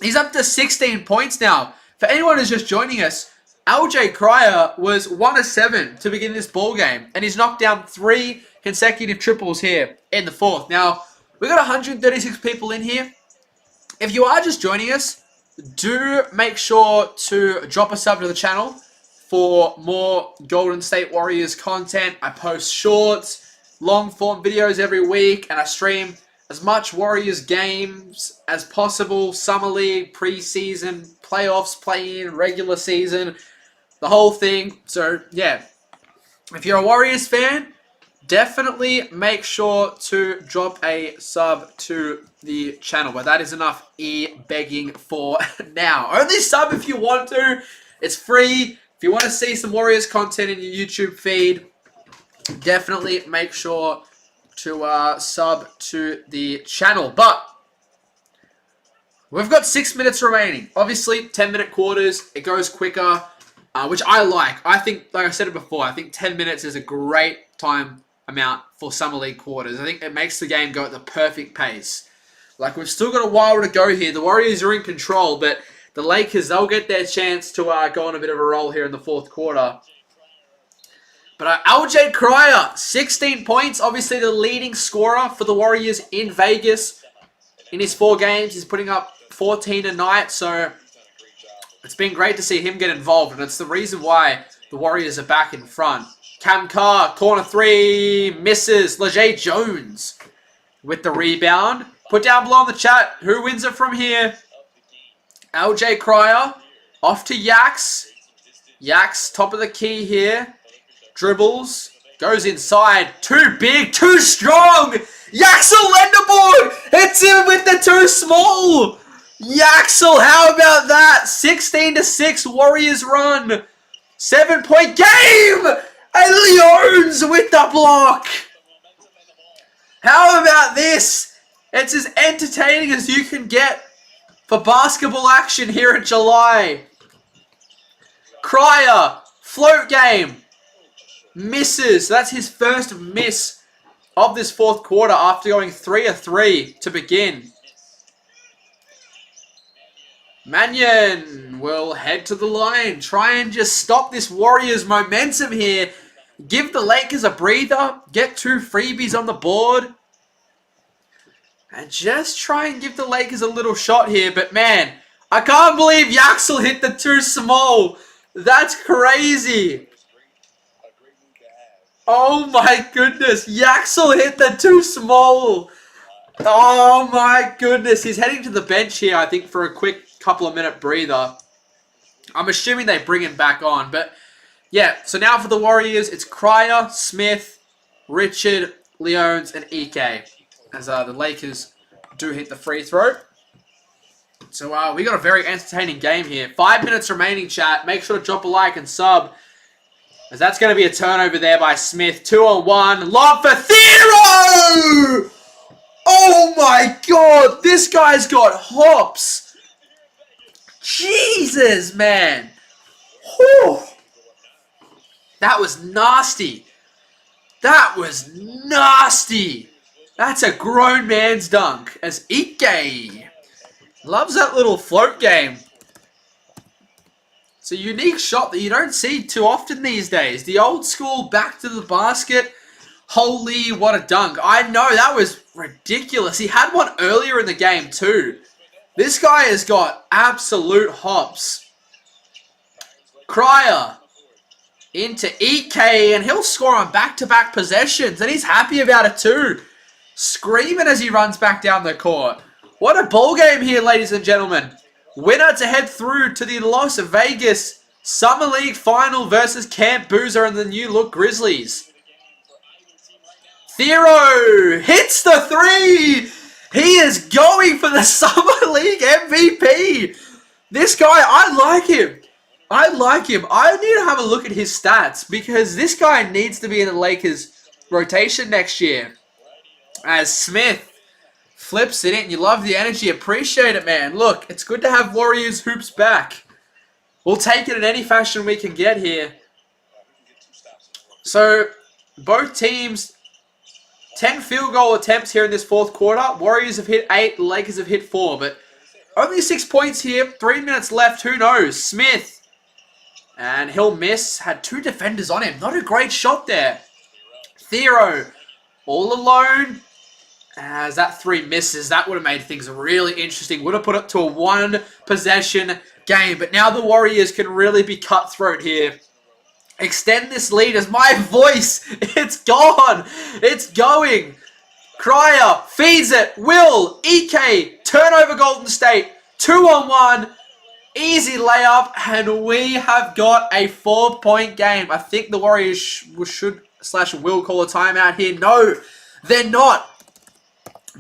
He's up to 16 points now. For anyone who's just joining us, LJ Cryer was 1 of 7 to begin this ball game, and he's knocked down 3 consecutive triples here in the fourth. Now, we got 136 people in here. If you are just joining us, do make sure to drop a sub to the channel for more Golden State Warriors content. I post shorts, long form videos every week, and I stream as much Warriors games as possible. Summer League, preseason, playoffs, play-in, regular season, the whole thing. So, yeah, if you're a Warriors fan, definitely make sure to drop a sub to the channel. But that is enough begging for now. Only sub if you want to. It's free. If you want to see some Warriors content in your YouTube feed, definitely make sure to sub to the channel. But we've got 6 minutes remaining. Obviously, 10-minute quarters. It goes quicker, which I like. I think, like I said it before, I think 10 minutes is a great time amount for Summer League quarters. I think it makes the game go at the perfect pace. Like, we've still got a while to go here. The Warriors are in control, but the Lakers, they'll get their chance to go on a bit of a roll here in the fourth quarter. But LJ Cryer, 16 points. Obviously the leading scorer for the Warriors in Vegas. In his 4 games, he's putting up 14 a night. So it's been great to see him get involved. And it's the reason why the Warriors are back in front. Cam Carr, corner 3, misses. Lejay Jones with the rebound. Put down below in the chat who wins it from here. LJ Cryer, off to Yax. Yax, top of the key here. Dribbles, goes inside. Too big, too strong. Yaxel Lenderborg hits him with the too small. Yaxel, how about that? 16-6 Warriors run. 7-point game. And Leones with the block. How about this? It's as entertaining as you can get for basketball action here in July. Cryer, float game, misses. That's his first miss of this fourth quarter after going 3 of 3 to begin. Mannion will head to the line, try and just stop this Warriors momentum here. Give the Lakers a breather, get 2 freebies on the board. And just try and give the Lakers a little shot here. But man, I can't believe Yaxel hit the too small. That's crazy. Oh my goodness. Yaxel hit the too small. Oh my goodness. He's heading to the bench here, I think, for a quick couple of minute breather. I'm assuming they bring him back on. But yeah, so now for the Warriors, it's Cryer, Smith, Richard, Leones, and Ike. As the Lakers do hit the free throw. So we got a very entertaining game here. 5 minutes remaining, chat. Make sure to drop a like and sub. As that's going to be a turnover there by Smith. 2-on-1. Lob for Theodore! Oh my god. This guy's got hops. Jesus, man. Whew. That was nasty. That was nasty. That's a grown man's dunk. As Ike loves that little float game. It's a unique shot that you don't see too often these days. The old school back to the basket. Holy, what a dunk. I know, that was ridiculous. He had one earlier in the game too. This guy has got absolute hops. Cryer into Ike, and he'll score on back-to-back possessions, and he's happy about it too. screaming as he runs back down the court. What a ball game here, ladies and gentlemen. Winner to head through to the Las Vegas Summer League Final versus Camp Boozer and the New Look Grizzlies. Thero hits the three. He is going for the Summer League MVP. This guy, I like him. I need to have a look at his stats because this guy needs to be in the Lakers rotation next year. As Smith flips it in. You love the energy. Appreciate it, man. Look, it's good to have Warriors hoops back. We'll take it in any fashion we can get here. So, both teams, 10 field goal attempts here in this fourth quarter. Warriors have hit 8, Lakers have hit 4. But only 6 points here. 3 minutes left. Who knows? Smith. And he'll miss. Had 2 defenders on him. Not a great shot there. Thero all alone. As that 3 misses, that would have made things really interesting. Would have put it to a 1-possession game. But now the Warriors can really be cutthroat here. Extend this lead as my voice, it's gone. It's going. Cryer feeds it. Will, EK, turnover Golden State. 2-on-1. Easy layup. And we have got a 4-point game. I think the Warriors should/will call a timeout here. No, they're not.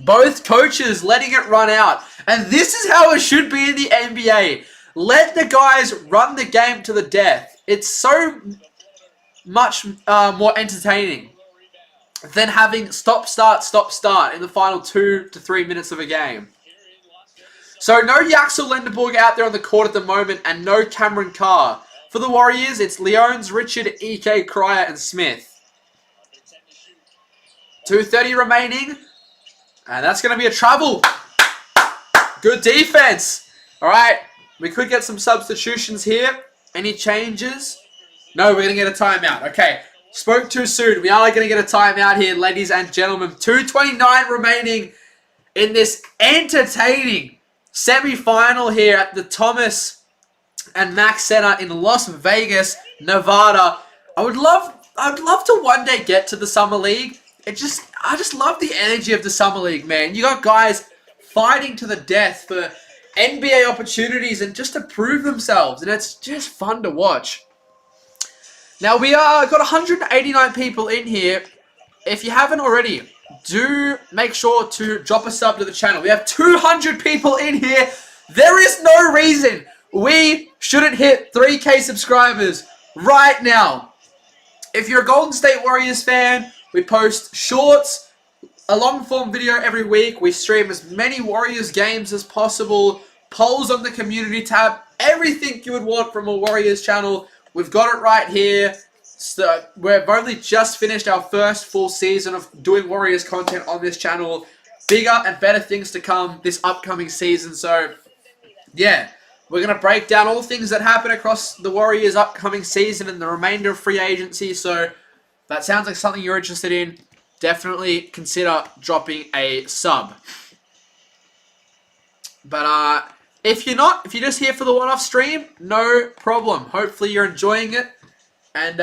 Both coaches letting it run out. And this is how it should be in the NBA. Let the guys run the game to the death. It's so much more entertaining than having stop-start in the final 2 to 3 minutes of a game. So no Yaxel Lenderborg out there on the court at the moment and no Cameron Carr. For the Warriors, it's Leones, Richard, EK, Cryer, and Smith. 2:30 remaining. And that's going to be a travel. Good defense. All right. We could get some substitutions here. Any changes? No, we're going to get a timeout. Okay. Spoke too soon. We are going to get a timeout here, ladies and gentlemen. 2:29 remaining in this entertaining semi-final here at the Thomas and Mack Center in Las Vegas, Nevada. I would love to one day get to the Summer League. I just love the energy of the Summer League, man. You got guys fighting to the death for NBA opportunities and just to prove themselves, and it's just fun to watch. Now we got 189 people in here. If you haven't already, do make sure to drop a sub to the channel. We have 200 people in here. There is no reason we shouldn't hit 3K subscribers right now. If you're a Golden State Warriors fan, we post shorts, a long-form video every week. We stream as many Warriors games as possible. Polls on the community tab. Everything you would want from a Warriors channel. We've got it right here. So we've only just finished our first full season of doing Warriors content on this channel. Bigger and better things to come this upcoming season. So, yeah. We're going to break down all things that happen across the Warriors' upcoming season and the remainder of free agency. So, that sounds like something you're interested in. Definitely consider dropping a sub. But if you're not, if you're just here for the one-off stream, no problem. Hopefully you're enjoying it. And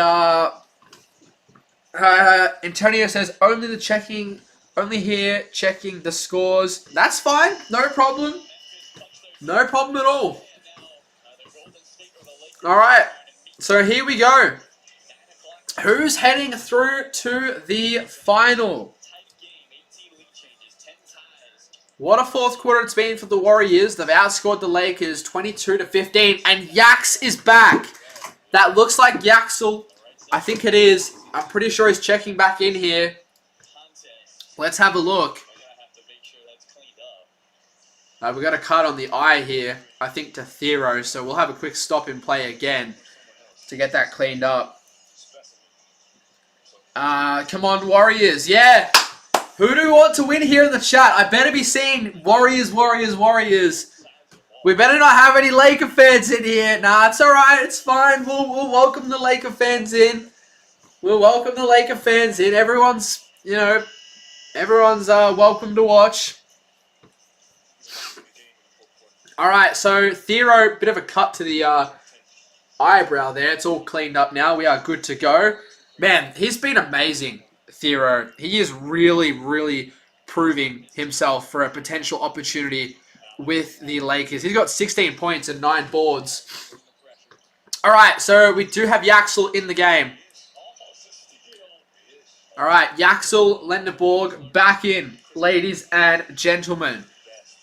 Antonio says only here checking the scores. That's fine. No problem. No problem at all. All right. So here we go. Who's heading through to the final? What a fourth quarter it's been for the Warriors. They've outscored the Lakers 22-15. And Yax is back. That looks like Yaxel. I think it is. I'm pretty sure he's checking back in here. Let's have a look. We've got a cut on the eye here. I think to Thero. So we'll have a quick stop in play again to get that cleaned up. Come on, Warriors. Yeah. Who do we want to win here in the chat? I better be seeing Warriors, Warriors, Warriors. We better not have any Laker fans in here. Nah, it's alright. It's fine. We'll welcome the Laker fans in. We'll welcome the Laker fans in. Everyone's welcome to watch. Alright, so Thero, bit of a cut to the eyebrow there. It's all cleaned up now. We are good to go. Man, he's been amazing, Thero. He is really, really proving himself for a potential opportunity with the Lakers. He's got 16 points and 9 boards. All right, so we do have Yaxel in the game. All right, Yaxel Lendeborg back in, ladies and gentlemen.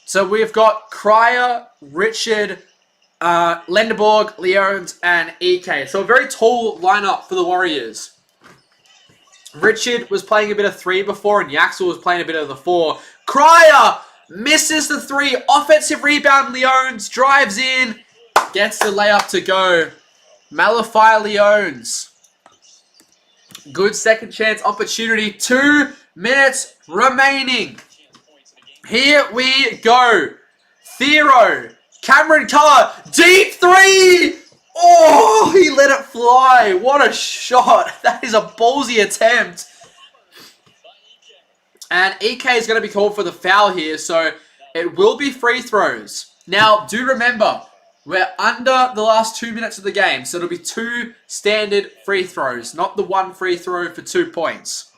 So we've got Cryer, Richard, Lendeborg, Leones, and EK. So a very tall lineup for the Warriors. Richard was playing a bit of 3 before, and Yaxel was playing a bit of the 4. Cryer misses the 3. Offensive rebound, Leones drives in, gets the layup to go. Malachi Leones. Good second chance opportunity. 2 minutes remaining. Here we go. Thero. Cameron Carr. Deep 3. Oh, he let it fly. What a shot. That is a ballsy attempt. And EK is going to be called for the foul here, so it will be free throws. Now, do remember, we're under the last 2 minutes of the game, so it'll be 2 standard free throws, not the 1 free throw for 2 points.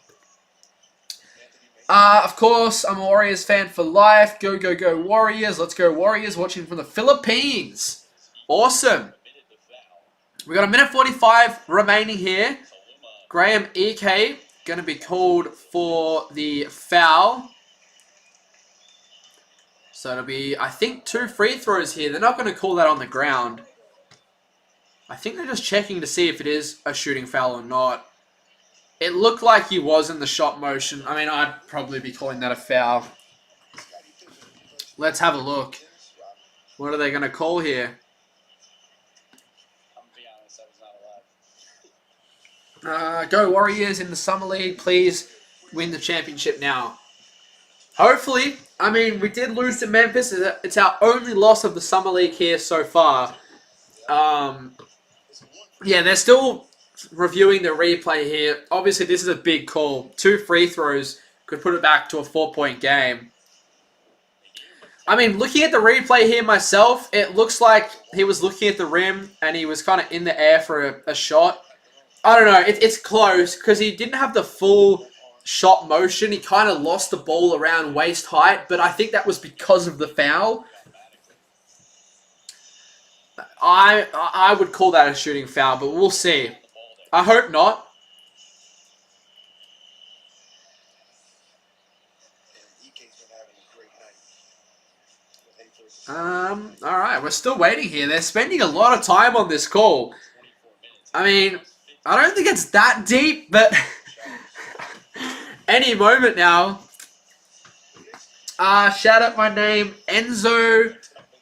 Of course, I'm a Warriors fan for life. Go, go, go Warriors. Let's go Warriors. Watching from the Philippines. Awesome. We got a minute 45 remaining here. Graham EK going to be called for the foul. So it'll be, I think, 2 free throws here. They're not going to call that on the ground. I think they're just checking to see if it is a shooting foul or not. It looked like he was in the shot motion. I mean, I'd probably be calling that a foul. Let's have a look. What are they going to call here? Go Warriors in the Summer League. Please win the championship now. Hopefully. I mean, we did lose to Memphis. It's our only loss of the Summer League here so far. Yeah, they're still reviewing the replay here. Obviously, this is a big call. 2 free throws could put it back to a 4-point game. I mean, looking at the replay here myself, it looks like he was looking at the rim and he was kind of in the air for a shot. I don't know. It's close because he didn't have the full shot motion. He kind of lost the ball around waist height, but I think that was because of the foul. I would call that a shooting foul, but we'll see. I hope not. Alright, we're still waiting here. They're spending a lot of time on this call. I mean, I don't think it's that deep, but any moment now. Shout out my name, Enzo,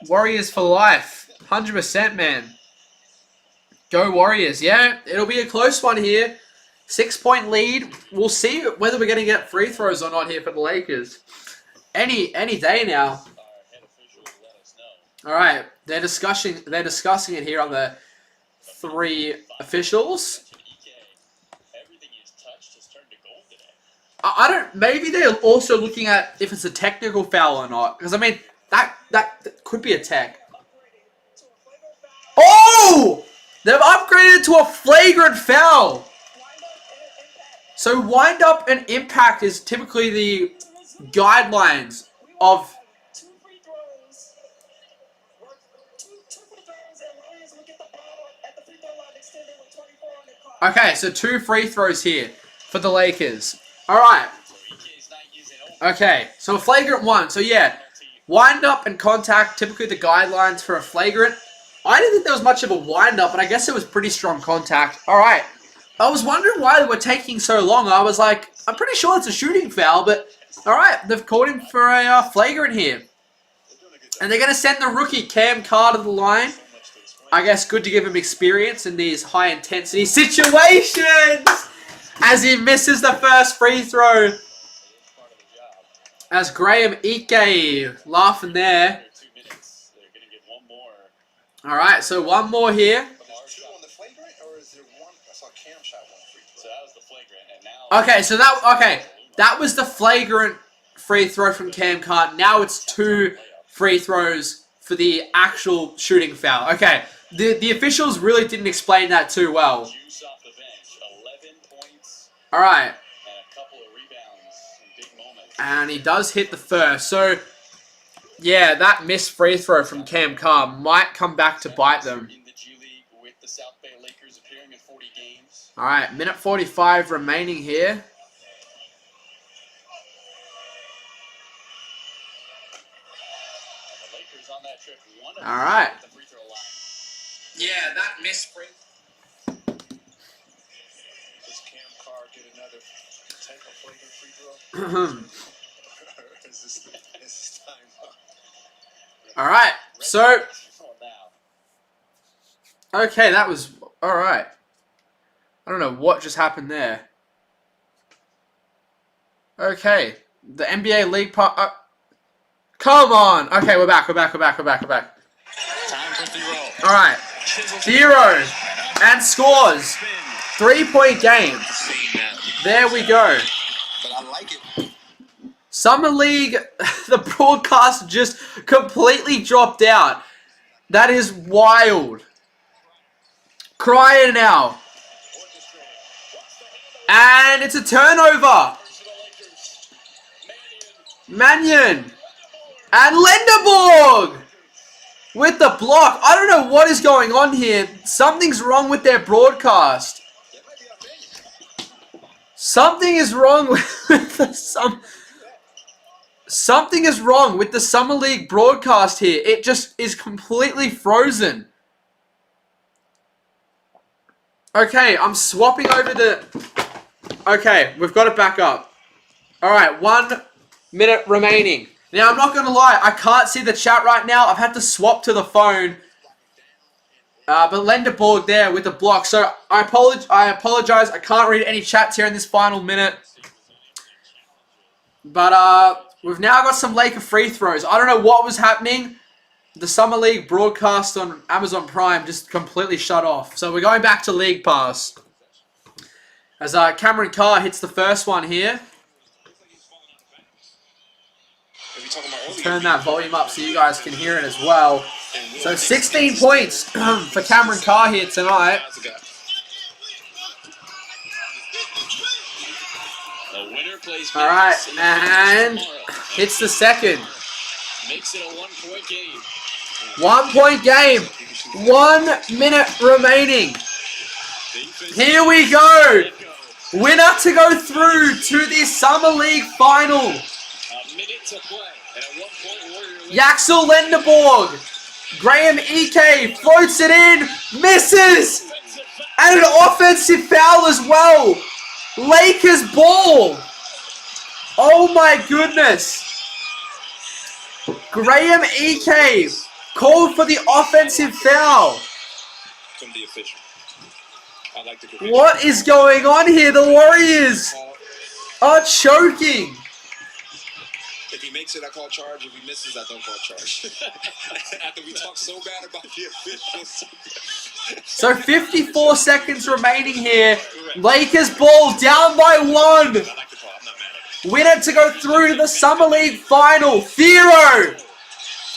Warriors for life. 100%, man. Go Warriors. Yeah, it'll be a close one here. 6-point lead. We'll see whether we're going to get free throws or not here for the Lakers. Any day now. All right, they're discussing it here on the 3 officials. I don't. Maybe they're also looking at if it's a technical foul or not. Because I mean, that could be a tech. Oh! They've upgraded to a flagrant foul. So wind up and impact is typically the guidelines of. Okay, so 2 free throws here for the Lakers. All right. Okay, so a flagrant 1. So yeah, wind up and contact, typically the guidelines for a flagrant. I didn't think there was much of a wind up, but I guess it was pretty strong contact. All right. I was wondering why they were taking so long. I was like, I'm pretty sure it's a shooting foul, but all right, they've called him for a flagrant here. And they're going to send the rookie Cam Carr to the line. I guess good to give him experience in these high-intensity situations as he misses the first free throw. As Graham Ike laughing there. All right, so 1 more here. Okay, so that was the flagrant free throw from Cam Carr. Now it's 2 free throws for the actual shooting foul. Okay, the officials really didn't explain that too well. All right. And he does hit the first. So, yeah, that missed free throw from Cam Carr might come back to bite them. All right, minute 45 remaining here. All right. Yeah, that missed free. Does Cam Carr get another type of free throw? Is this time? All right. So, okay, that was all right. I don't know what just happened there. Okay, the NBA League part. Come on. Okay, we're back. Time for Thero. All right, Thero and scores. 3-point game. There we go. But I like it. Summer League, the broadcast just completely dropped out. That is wild. Crying now. And it's a turnover. Mannion. And Lenderborg with the block. I don't know what is going on here. Something's wrong with their broadcast. Something is wrong with the Something is wrong with the Summer League broadcast here. It just is completely frozen. Okay, I'm swapping over the... Okay, we've got it back up. Alright, 1 minute remaining. Now, I'm not going to lie. I can't see the chat right now. I've had to swap to the phone. But Lenderborg there with the block. So, I apologize. I can't read any chats here in this final minute. But, we've now got some Laker free throws. I don't know what was happening. The Summer League broadcast on Amazon Prime just completely shut off. So, we're going back to League Pass. As Cameron Carr hits the first one here. Turn that volume up so you guys can hear it as well. So 16 points for Cameron Carr here tonight. Alright, and hits the second. Makes it a 1-point game. 1-point game. 1 minute remaining. Here we go. Winner to go through to the Summer League final. Yaxel Lenderborg. Graham Ike floats it in. Misses. And an offensive foul as well. Lakers ball. Oh my goodness. Graham Ike called for the offensive foul. From the official. What is going on here? The Warriors are choking. If he makes it, I call charge. If he misses, I don't call charge. After we talk so bad about the officials. So 54 seconds remaining here. Lakers ball down by 1. I like the call. I'm not mad at it. Winner to go through to the Summer League final. Thero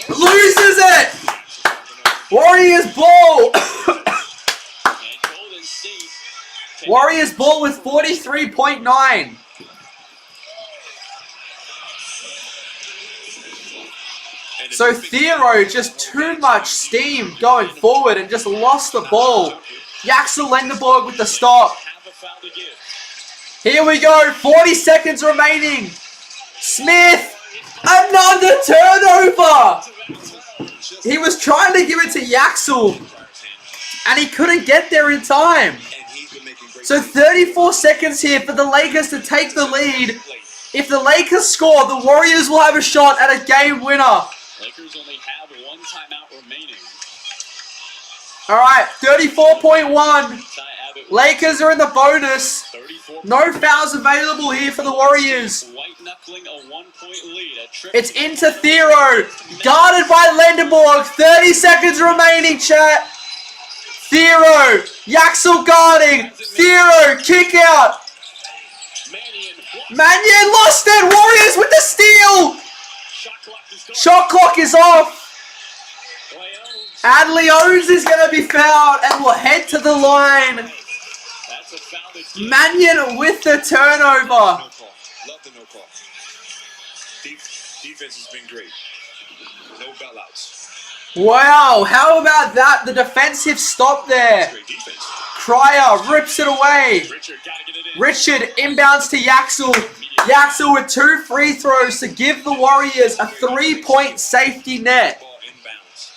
loses it. Warriors ball. Warriors ball with 43.9. So Thero just too much steam going forward and just lost the ball. Yaxel Lenderborg with the stop. Here we go, 40 seconds remaining. Smith, another turnover. He was trying to give it to Yaxel and he couldn't get there in time. So 34 seconds here for the Lakers to take the lead. If the Lakers score, the Warriors will have a shot at a game winner. Lakers only have 1 timeout remaining. Alright, 34.1. Lakers are in the bonus. No fouls available here for the Warriors. It's into Thero. Guarded by Lenderborg. 30 seconds remaining, chat. Thero. Yaxel guarding. Thero. Kick out. Mannion lost it. Warriors with the steal. Shot clock is off. And Leones is going to be fouled and will head to the line. Mannion with the turnover. Defense has been great. No bailouts. Wow, how about that? The defensive stop there. Great defense. Cryer rips it away. Richard gotta get it in. Richard inbounds to Yaxel. Yaxel with 2 free throws to give the Warriors a 3-point safety net. Ball inbounds.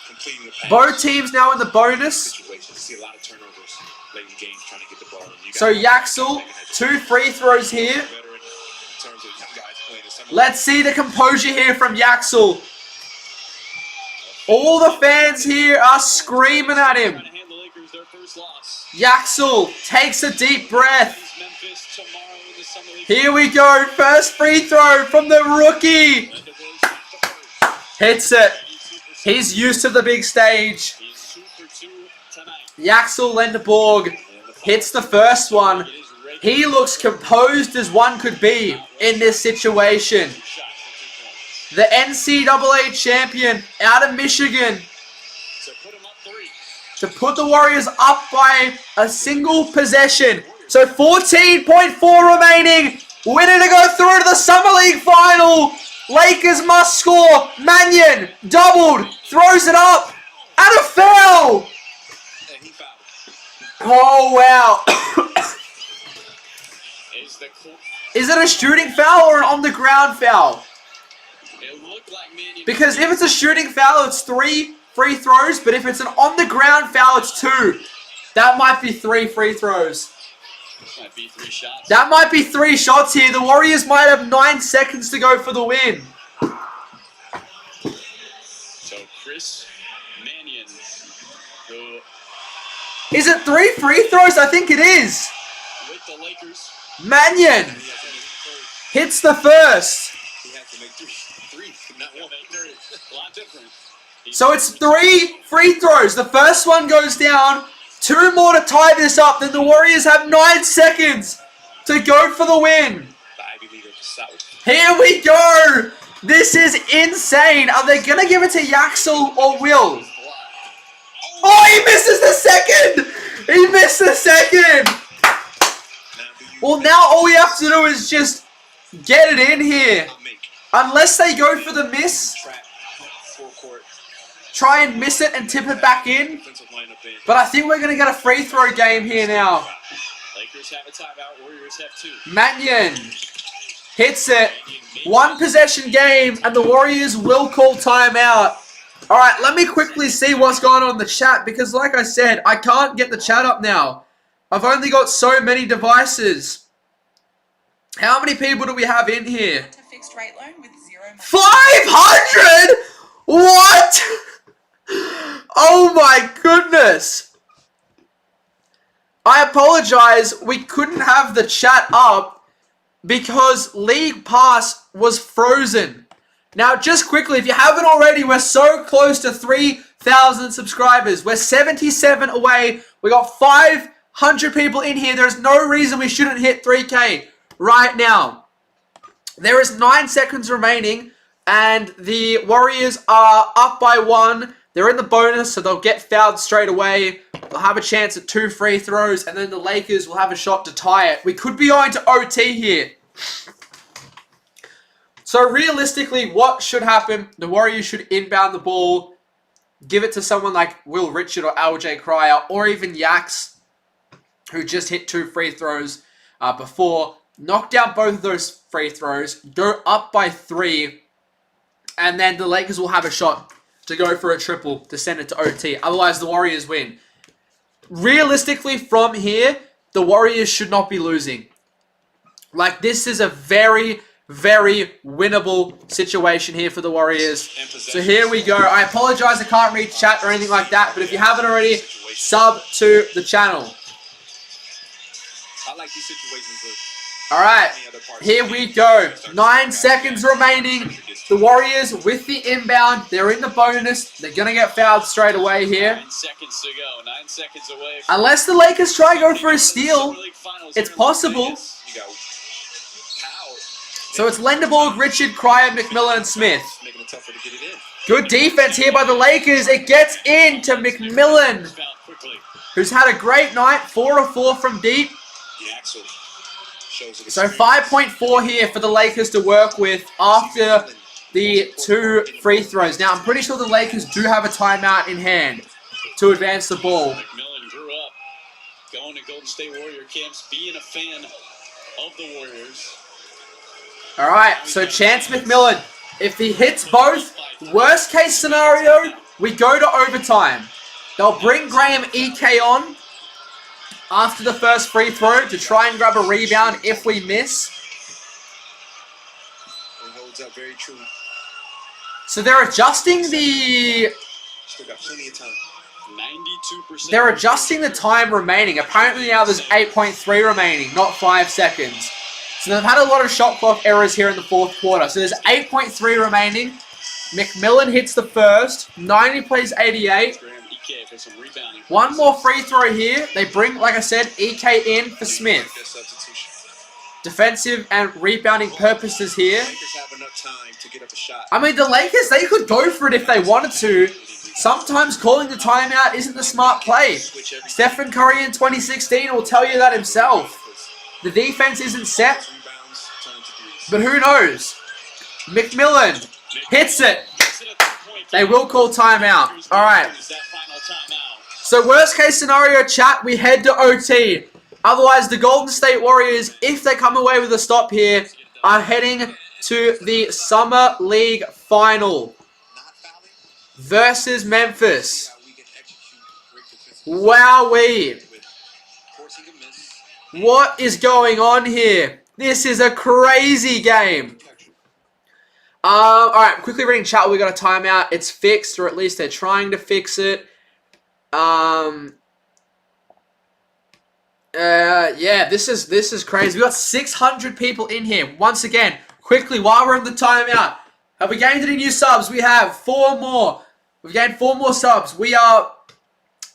Completing the pass. Both teams now in the bonus. Situations. See a lot of turnovers late in games trying to get the ball. You So gotta- Yaxel, 2 free throws here. Veteran in terms of young guys playing in summer. Let's see the composure here from Yaxel. All the fans here are screaming at him. Trying to hand the Lakers their first loss. Yaxel takes a deep breath. Memphis tomorrow in the Summer League. Here we go. First free throw from the rookie. Hits it. He's used to the big stage. He's 2 for 2 tonight. Yaxel Lendeborg hits the first one. He looks composed as one could be in this situation. Shot for 2 points. The NCAA champion out of Michigan So put him up 3. to put the Warriors up by a single possession. So 14.4 remaining. Winner to go through to the Summer League final. Lakers must score. Mannion doubled. Throws it up. And a foul. And he fouled. Oh, wow. Is the cl- Is it a shooting foul or an on-the-ground foul? It looked like Mannion. Because if it's a shooting foul, it's 3 free throws. But if it's an on-the-ground foul, it's 2. That might be 3 free throws. Might be 3 shots. That might be 3 shots here. The Warriors might have 9 seconds to go for the win. So Chris Mannion, who Is it 3 free throws? I think it is. with the Lakers, Mannion He has to make hits the first. he has to make three, not one. a lot different. So it's 3 free throws. The first one goes down. 2 more to tie this up. Then the Warriors have 9 seconds to go for the win. The Ivy League of the South. Here we go. This is insane. Are they going to give it to Yaxel or Will? Oh, he misses the second. He missed the second. Now do you Well, now all we have to do is just get it in here. make Unless they go for the miss, trap forecourt try and miss it and tip it back in. defensive lineup in? But I think we're going to get a free throw game here now. Lakers have a timeout. Warriors have 2. Mannion hits it. 1 possession game, and the Warriors will call timeout. All right, let me quickly see what's going on in the chat, because like I said, I can't get the chat up now. I've only got so many devices. How many people do we have in here? A fixed rate loan with 0 months. 500? What? Oh my goodness. I apologize, we couldn't have the chat up because League Pass was frozen. Now, just quickly, if you haven't already, we're so close to 3,000 subscribers. We're 77 away. We got 500 people in here. There's no reason we shouldn't hit 3K right now. There is 9 seconds remaining, and the Warriors are up by 1. They're in the bonus, so they'll get fouled straight away. They'll have a chance at 2 free throws, and then the Lakers will have a shot to tie it. We could be going to OT here. So realistically, what should happen? The Warriors should inbound the ball, give it to someone like Will Richard or LJ Cryer, or even Yax, who just hit 2 free throws before. Knock down both of those free throws, go up by 3, and then the Lakers will have a shot to go for a triple to send it to OT. Otherwise, the Warriors win. Realistically, from here, the Warriors should not be losing. Like, this is a very, very winnable situation here for the Warriors. So here we go. I apologize I can't read chat or anything like that, but if you haven't already, sub to the channel. I like these situations with Alright, here we go. 9 seconds remaining. The Warriors with the inbound. They're in the bonus. They're going to get fouled straight away here. 9 seconds to go. 9 seconds away. Unless the Lakers try and go for a steal, Summer League Finals it's here in Las possible. Vegas. you got Powell So it's Lendeborg, Richard, Cryer, McMillan, and Smith. making it tougher to get it in. Good defense here by the Lakers. It gets into McMillan, Fouled quickly. who's had a great night. 4 of 4 from deep. The Axel So 5.4 here for the Lakers to work with after the 2 free throws. Now, I'm pretty sure the Lakers do have a timeout in hand to advance the ball. McMillan grew up going to Golden State Warrior camps, being a fan of the Warriors. All right, so Chance McMillan, if he hits both, worst case scenario, we go to overtime. They'll bring Graham EK on after the first free throw to try and grab a rebound if we miss. It holds up very true. So they're adjusting the... Still got plenty of time. 92%. They're adjusting the time remaining. Apparently now there's 8.3 remaining, not 5 seconds. So they've had a lot of shot clock errors here in the fourth quarter. So there's 8.3 remaining. McMillan hits the first. 90 plays 88. Graham EK for some rebounding. One more free throw here. They bring, like I said, EK in for Smith. Good substitution. Defensive and rebounding purposes here. Lakers have enough time to get up a shot. I mean, the Lakers, they could go for it if they wanted to. Sometimes calling the timeout isn't the smart play. Stephen Curry in 2016 will tell you that himself. The defense isn't set, Rebounds, turn to threes. but who knows? McMillan hits it. They will call timeout. All right. Is that final timeout? So worst case scenario, chat, we head to OT. Otherwise, the Golden State Warriors, if they come away with a stop here, are heading to the Summer League Final Not fouling. versus Memphis. How we can execute great defensive Wowee. with forcing a miss. What is going on here? This is a crazy game. Alright, quickly reading chat. We got a timeout. It's fixed, or at least they're trying to fix it. Yeah, this is crazy. We got 600 people in here. Once again, quickly, while we're in the timeout, have we gained any new subs? We have 4 more. We've gained 4 more subs. We are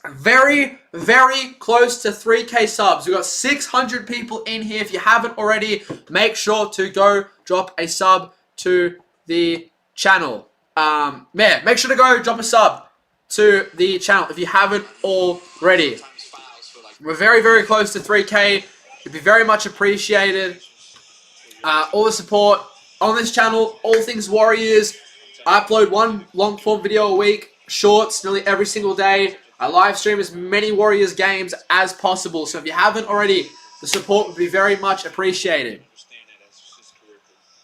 very, very close to 3K subs. We've got 600 people in here. If you haven't already, make sure to go drop a sub to the channel. Make sure to go drop a sub to the channel if you haven't already. We're very, very close to 3K. It'd be very much appreciated. All the support on this channel, all things Warriors. I upload 1 long-form video a week, shorts nearly every single day. I live stream as many Warriors games as possible. So if you haven't already, the support would be very much appreciated.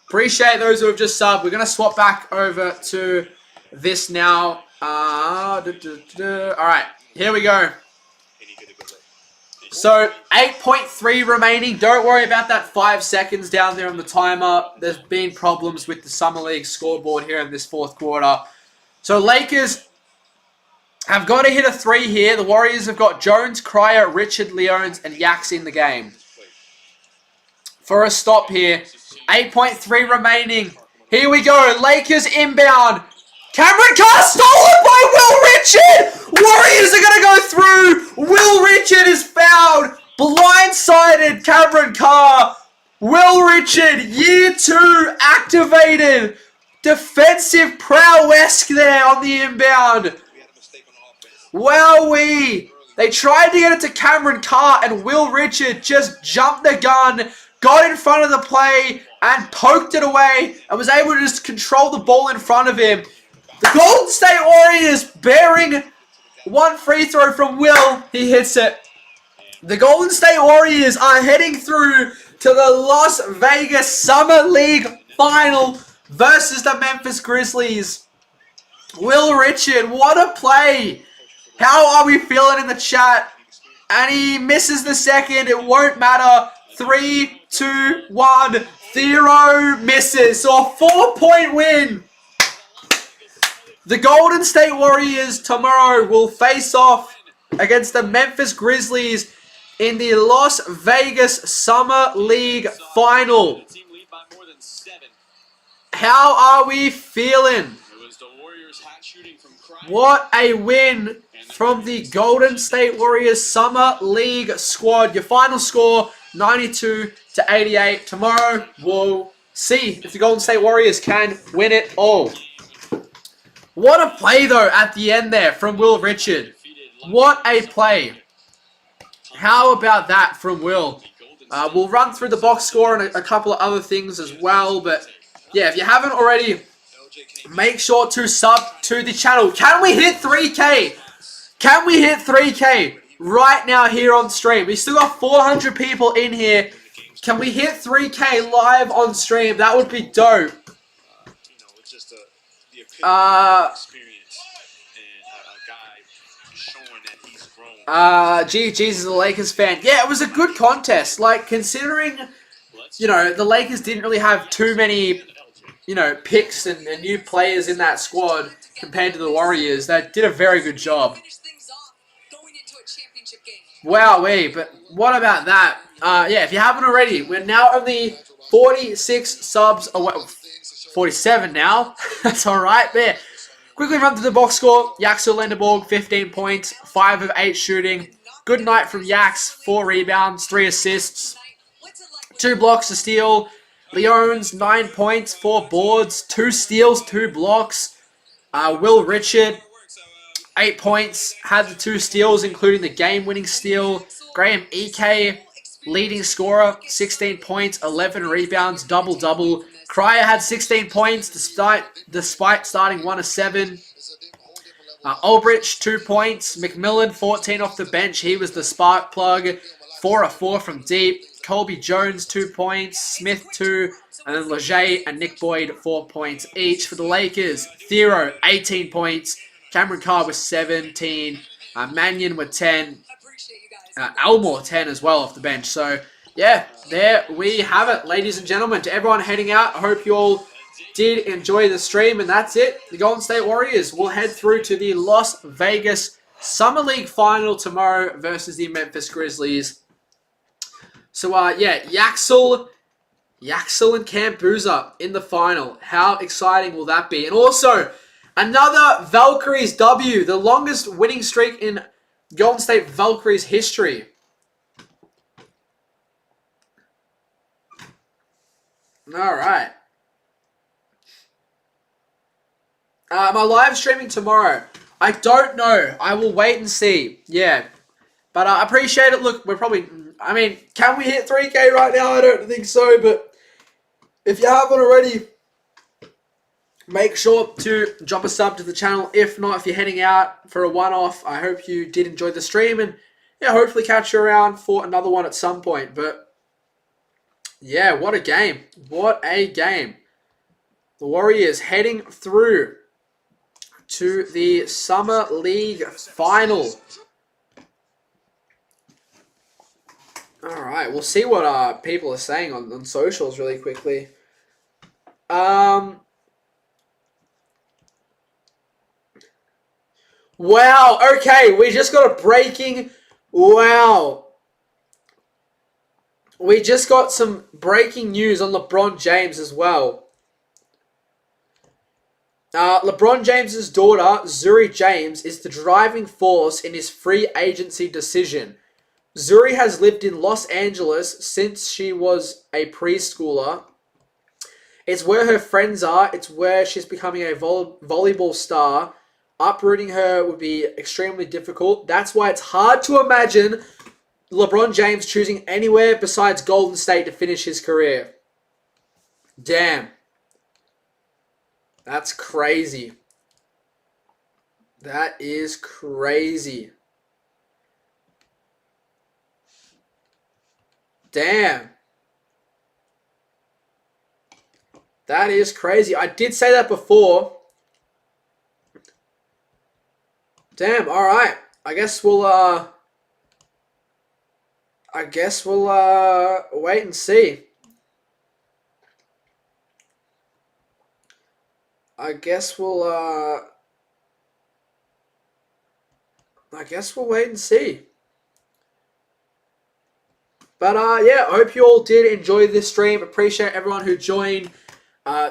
Appreciate those who have just subbed. We're going to swap back over to this now. Alright, here we go. So, 8.3 remaining. Don't worry about that 5 seconds down there on the timer. There's been problems with the Summer League scoreboard here in this fourth quarter. So, Lakers have got to hit a 3 here. The Warriors have got Jones, Cryer, Richard, Leones, and Yaks in the game. For a stop here. 8.3 remaining. Here we go. Lakers inbound. Cameron Carr stolen by Will Richard! Warriors are going to go through! Will Richard is fouled! Blindsided Cameron Carr! Will Richard, year 2 activated! Defensive prowess there on the inbound! We had a mistake on offense. Wowee! They tried to get it to Cameron Carr and Will Richard just jumped the gun, got in front of the play and poked it away and was able to just control the ball in front of him. The Golden State Warriors bearing 1 free throw from Will. He hits it. The Golden State Warriors are heading through to the Las Vegas Summer League Final versus the Memphis Grizzlies. Will Richard, what a play. How are we feeling in the chat? And he misses the second. It won't matter. 3, 2, 1. Theo misses. So a 4-point win. The Golden State Warriors tomorrow will face off against the Memphis Grizzlies in the Las Vegas Summer League Final. The team lead by more than 7. How are we feeling? It was the Warriors hot shooting from Cryer. What a win from the Golden State Warriors Summer League squad. Your final score, 92-88. Tomorrow, we'll see if the Golden State Warriors can win it all. What a play, though, at the end there from Will Richard. What a play. How about that from Will? We'll run through the box score and a couple of other things as well. But yeah, if you haven't already, make sure to sub to the channel. Can we hit 3K? Can we hit 3K right now here on stream? We still got 400 people in here. Can we hit 3K live on stream? That would be dope. It's just the experience and a guy showing that he's grown. Jesus is a Lakers fan. Yeah, it was a good contest. Like, considering, you know, the Lakers didn't really have too many, you know, picks and new players in that squad compared to the Warriors. They did a very good job. Wowee, but what about that? Yeah, if you haven't already, we're now only 46 subs away. 47 now. That's alright there. Quickly run through the box score. Yaxel Lenderborg, 15 points, 5 of 8 shooting. Good night from Yax, 4 rebounds, 3 assists, 2 blocks, a steal. Leones, 9 points, 4 boards, 2 steals, 2 blocks. Will Richard, 8 points, had the 2 steals, including the game-winning steal. Graham Eke, leading scorer, 16 points, 11 rebounds, double-double. Cryer had 16 points despite starting 1 of 7. Ulbrich, 2 points. McMillan, 14 off the bench. He was the spark plug. 4 of 4 from deep. Colby Jones, 2 points. Smith, 2. And then Leger and Nick Boyd, 4 points each for the Lakers. Thero, 18 points. Cameron Carr with 17. Mannion with 10. Elmore, 10 as well off the bench. So, yeah, there we have it, ladies and gentlemen. To everyone heading out, I hope you all did enjoy the stream. And that's it. The Golden State Warriors will head through to the Las Vegas Summer League Final tomorrow versus the Memphis Grizzlies. So, yeah, Yaxel and Cam Boozer in the final. How exciting will that be? And also, another Valkyries W, the longest winning streak in Golden State Valkyries history. Alright. Am I live streaming tomorrow? I don't know. I will wait and see. Yeah. But I appreciate it. Look, we're probably... I mean, can we hit 3K right now? I don't think so, but if you haven't already, make sure to drop a sub to the channel. If not, if you're heading out for a one-off, I hope you did enjoy the stream. And, yeah, hopefully catch you around for another one at some point. But, yeah, what a game. What a game. The Warriors heading through to the Summer League Final. Alright, we'll see what people are saying on socials really quickly. Wow, okay, we just got a breaking... Wow. We just got some breaking news on LeBron James as well. LeBron James's daughter, Zuri James, is the driving force in his free agency decision. Zuri has lived in Los Angeles since she was a preschooler. It's where her friends are. It's where she's becoming a volleyball star. Uprooting her would be extremely difficult. That's why it's hard to imagine LeBron James choosing anywhere besides Golden State to finish his career. Damn. That's crazy. That is crazy. Damn. That is crazy. I did say that before. Damn, alright. I guess we'll wait and see. I guess we'll wait and see. But, yeah, I hope you all did enjoy this stream. Appreciate everyone who joined.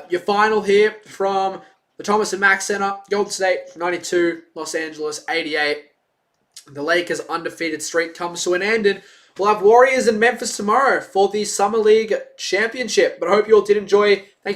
Your final here from the Thomas and Mack Center. Golden State, 92. Los Angeles, 88. The Lakers' undefeated streak comes to an end. And we'll have Warriors in Memphis tomorrow for the Summer League Championship. But I hope you all did enjoy. Thank